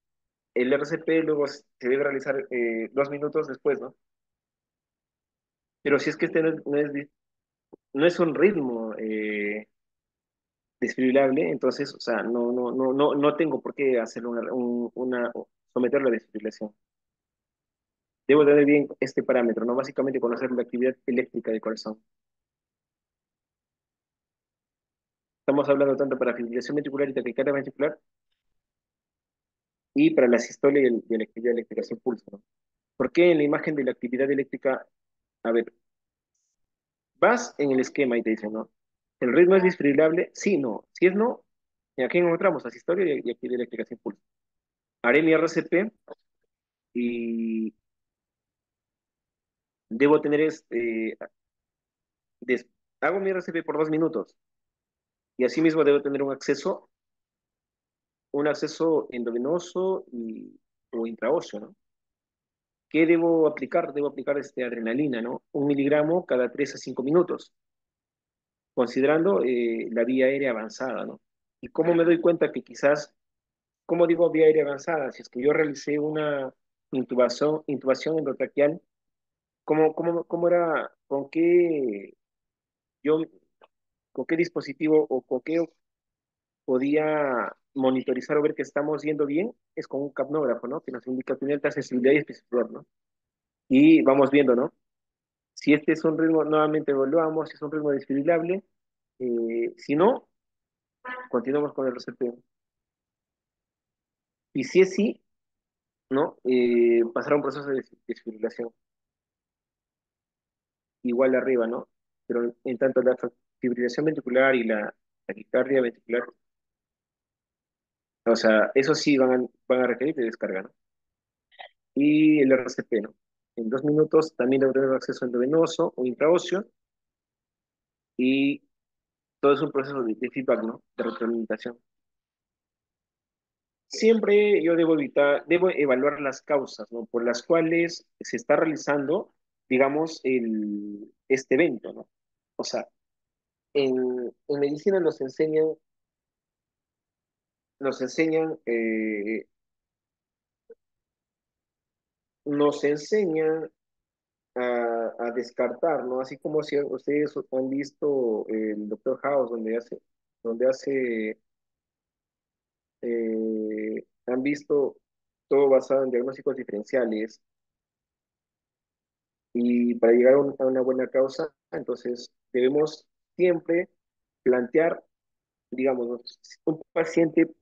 el RCP luego se debe realizar 2 minutos después, ¿no? Pero si es que este no es un ritmo desfibrilable, entonces, o sea, no tengo por qué hacer someterlo a desfibrilación. Debo tener bien este parámetro, ¿no? Básicamente conocer la actividad eléctrica del corazón. Estamos hablando tanto para fibrilación ventricular y taquicardia ventricular y para la sistolia y la actividad eléctrica sin pulso, ¿no? ¿Por qué en la imagen de la actividad eléctrica, a ver, vas en el esquema y te dicen, ¿no? ¿El ritmo es desfibrilable? Sí, no. Si es no, aquí encontramos asistolia y actividad eléctrica sin pulso. haré mi RCP y debo tener des- hago mi RCP por 2 minutos y asimismo debo tener un acceso endovenoso o intraóseo, ¿no? ¿Qué debo aplicar? Debo aplicar adrenalina, ¿no? 1 miligramo cada 3 a 5 minutos, considerando la vía aérea avanzada, ¿no? ¿Y cómo me doy cuenta que quizás, cómo digo vía aérea avanzada? Si es que yo realicé una intubación endotraqueal, ¿cómo era, yo, con qué dispositivo o con qué podía monitorizar o ver que estamos yendo bien? Es con un capnógrafo, ¿no? Que nos indica que tiene alta sensibilidad y especificidad, ¿no? Y vamos viendo, ¿no? Si este es un ritmo, nuevamente evaluamos, si es un ritmo desfibrilable, si no, continuamos con el RCP. Y si es sí, ¿no? Pasará un proceso de desfibrilación, igual arriba, ¿no? Pero en tanto la fibrilación ventricular y la taquicardia ventricular, o sea, eso sí van a requerir de descarga, ¿no? Y el RCP, ¿no? En 2 minutos también debe tener acceso endovenoso o intraóseo y todo es un proceso de feedback, ¿no? De retroalimentación. Siempre yo debo evaluar las causas, ¿no? Por las cuales se está realizando, digamos, este evento, ¿no? O sea, en medicina nos enseñan a descartar, ¿no? Así como si ustedes han visto el Doctor House, han visto todo basado en diagnósticos diferenciales y para llegar a una buena causa, entonces debemos siempre plantear, digamos, ¿no? Un paciente,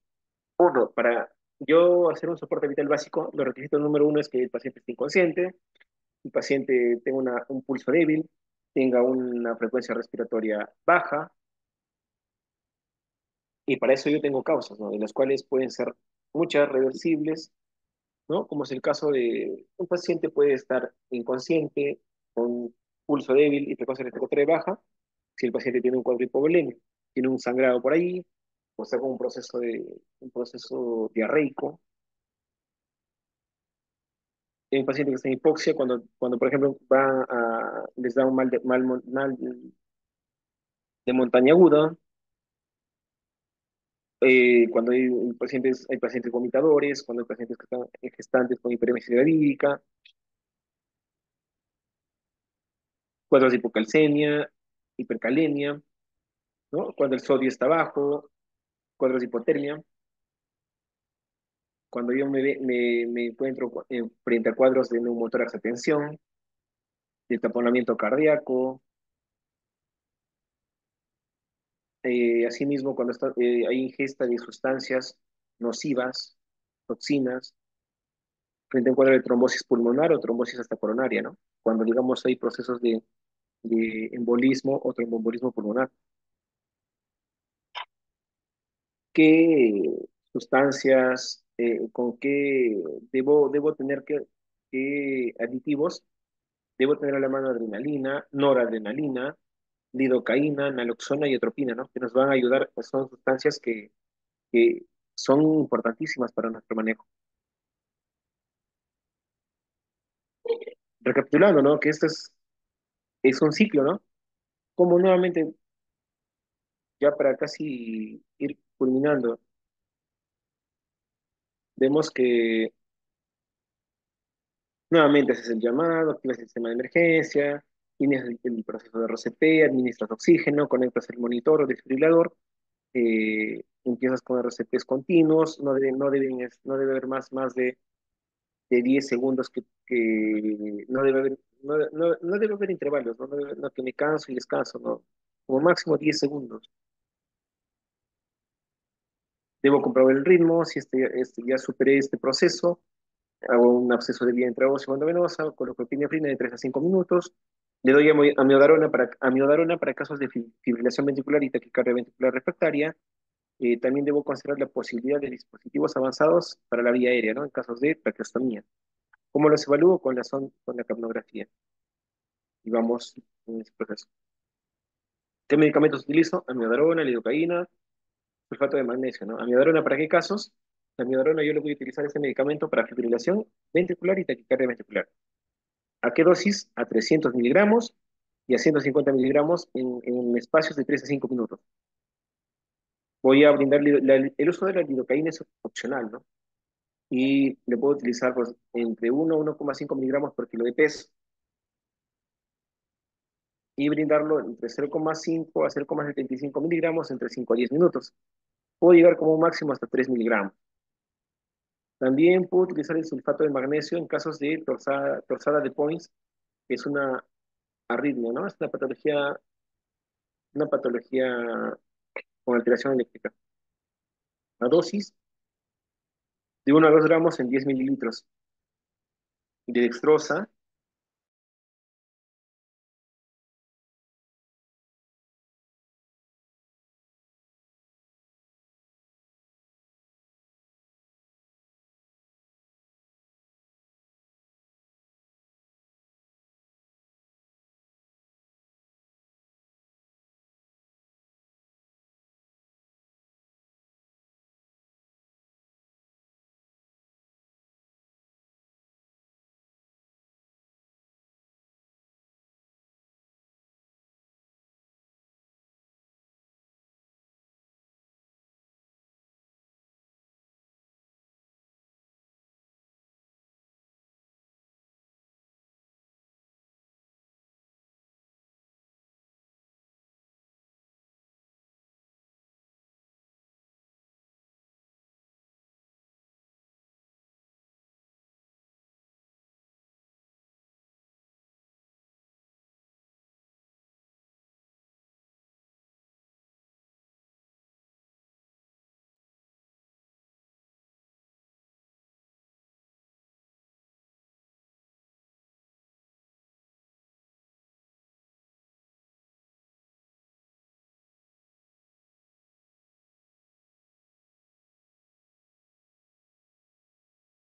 uno, para yo hacer un soporte vital básico, los requisitos número uno es que el paciente esté inconsciente, el paciente tenga un pulso débil, tenga una frecuencia respiratoria baja, y para eso yo tengo causas, ¿no? De las cuales pueden ser muchas reversibles, ¿no? Como es el caso de un paciente puede estar inconsciente, con pulso débil y frecuencia respiratoria baja, si el paciente tiene un cuadro hipovolemia, tiene un sangrado por ahí, o está con un proceso diarreico. Hay un paciente que está en hipoxia, cuando por ejemplo, les da un mal de montaña aguda, cuando hay pacientes vomitadores, cuando hay pacientes que están gestantes con hiperemesis gravídica, cuadros de hipocalcemia, hipercalemia, ¿no? Cuando el sodio está bajo, cuadros de hipotermia, cuando yo me encuentro frente a cuadros de neumotórax a tensión, de taponamiento cardíaco, asimismo cuando hay ingesta de sustancias nocivas, toxinas, frente a un cuadro de trombosis pulmonar o trombosis hasta coronaria, ¿no? Cuando, digamos, hay procesos de embolismo o tromboembolismo pulmonar. ¿Qué sustancias, con qué debo tener qué aditivos? Debo tener a la mano adrenalina, noradrenalina, lidocaína, naloxona y atropina, ¿no? Que nos van a ayudar, pues, son sustancias que son importantísimas para nuestro manejo. Recapitulando, ¿no? Que esto es un ciclo, ¿no? Como nuevamente, ya para casi ir culminando, vemos que nuevamente haces el llamado, activas el sistema de emergencia, tienes el proceso de RCP, administras oxígeno, conectas el monitor o desfibrilador, empiezas con RCPs continuos, no debe haber más de 10 segundos no debe haber, no debe haber intervalos, no que me canso y descanso, no, como máximo 10 segundos. Debo comprobar el ritmo, si ya superé este proceso, hago un absceso de vía intraósea endovenosa, coloco epinefrina de 3 a 5 minutos, le doy amiodarona para casos de fibrilación ventricular y taquicardia ventricular refractaria, También debo considerar la posibilidad de dispositivos avanzados para la vía aérea, ¿no? En casos de traqueostomía. ¿Cómo los evalúo? Con la capnografía. Y vamos en ese proceso. ¿Qué medicamentos utilizo? Amiodarona, lidocaína, sulfato de magnesio, ¿no? Amiodarona, ¿para qué casos? La amiodarona yo le voy a utilizar ese medicamento para fibrilación ventricular y taquicardia ventricular. ¿A qué dosis? A 300 miligramos y a 150 miligramos en espacios de 3 a 5 minutos. Voy a brindar, el uso de la lidocaína es opcional, ¿no? Y le puedo utilizar pues, entre 1 a 1,5 miligramos por kilo de peso y brindarlo entre 0,5 a 0,75 miligramos entre 5 a 10 minutos. Puedo llegar como máximo hasta 3 miligramos. También puedo utilizar el sulfato de magnesio en casos de torsada de Points, que es una arritmia, ¿no? Es una patología con alteración eléctrica. La dosis de 1 a 2 gramos en 10 mililitros de dextrosa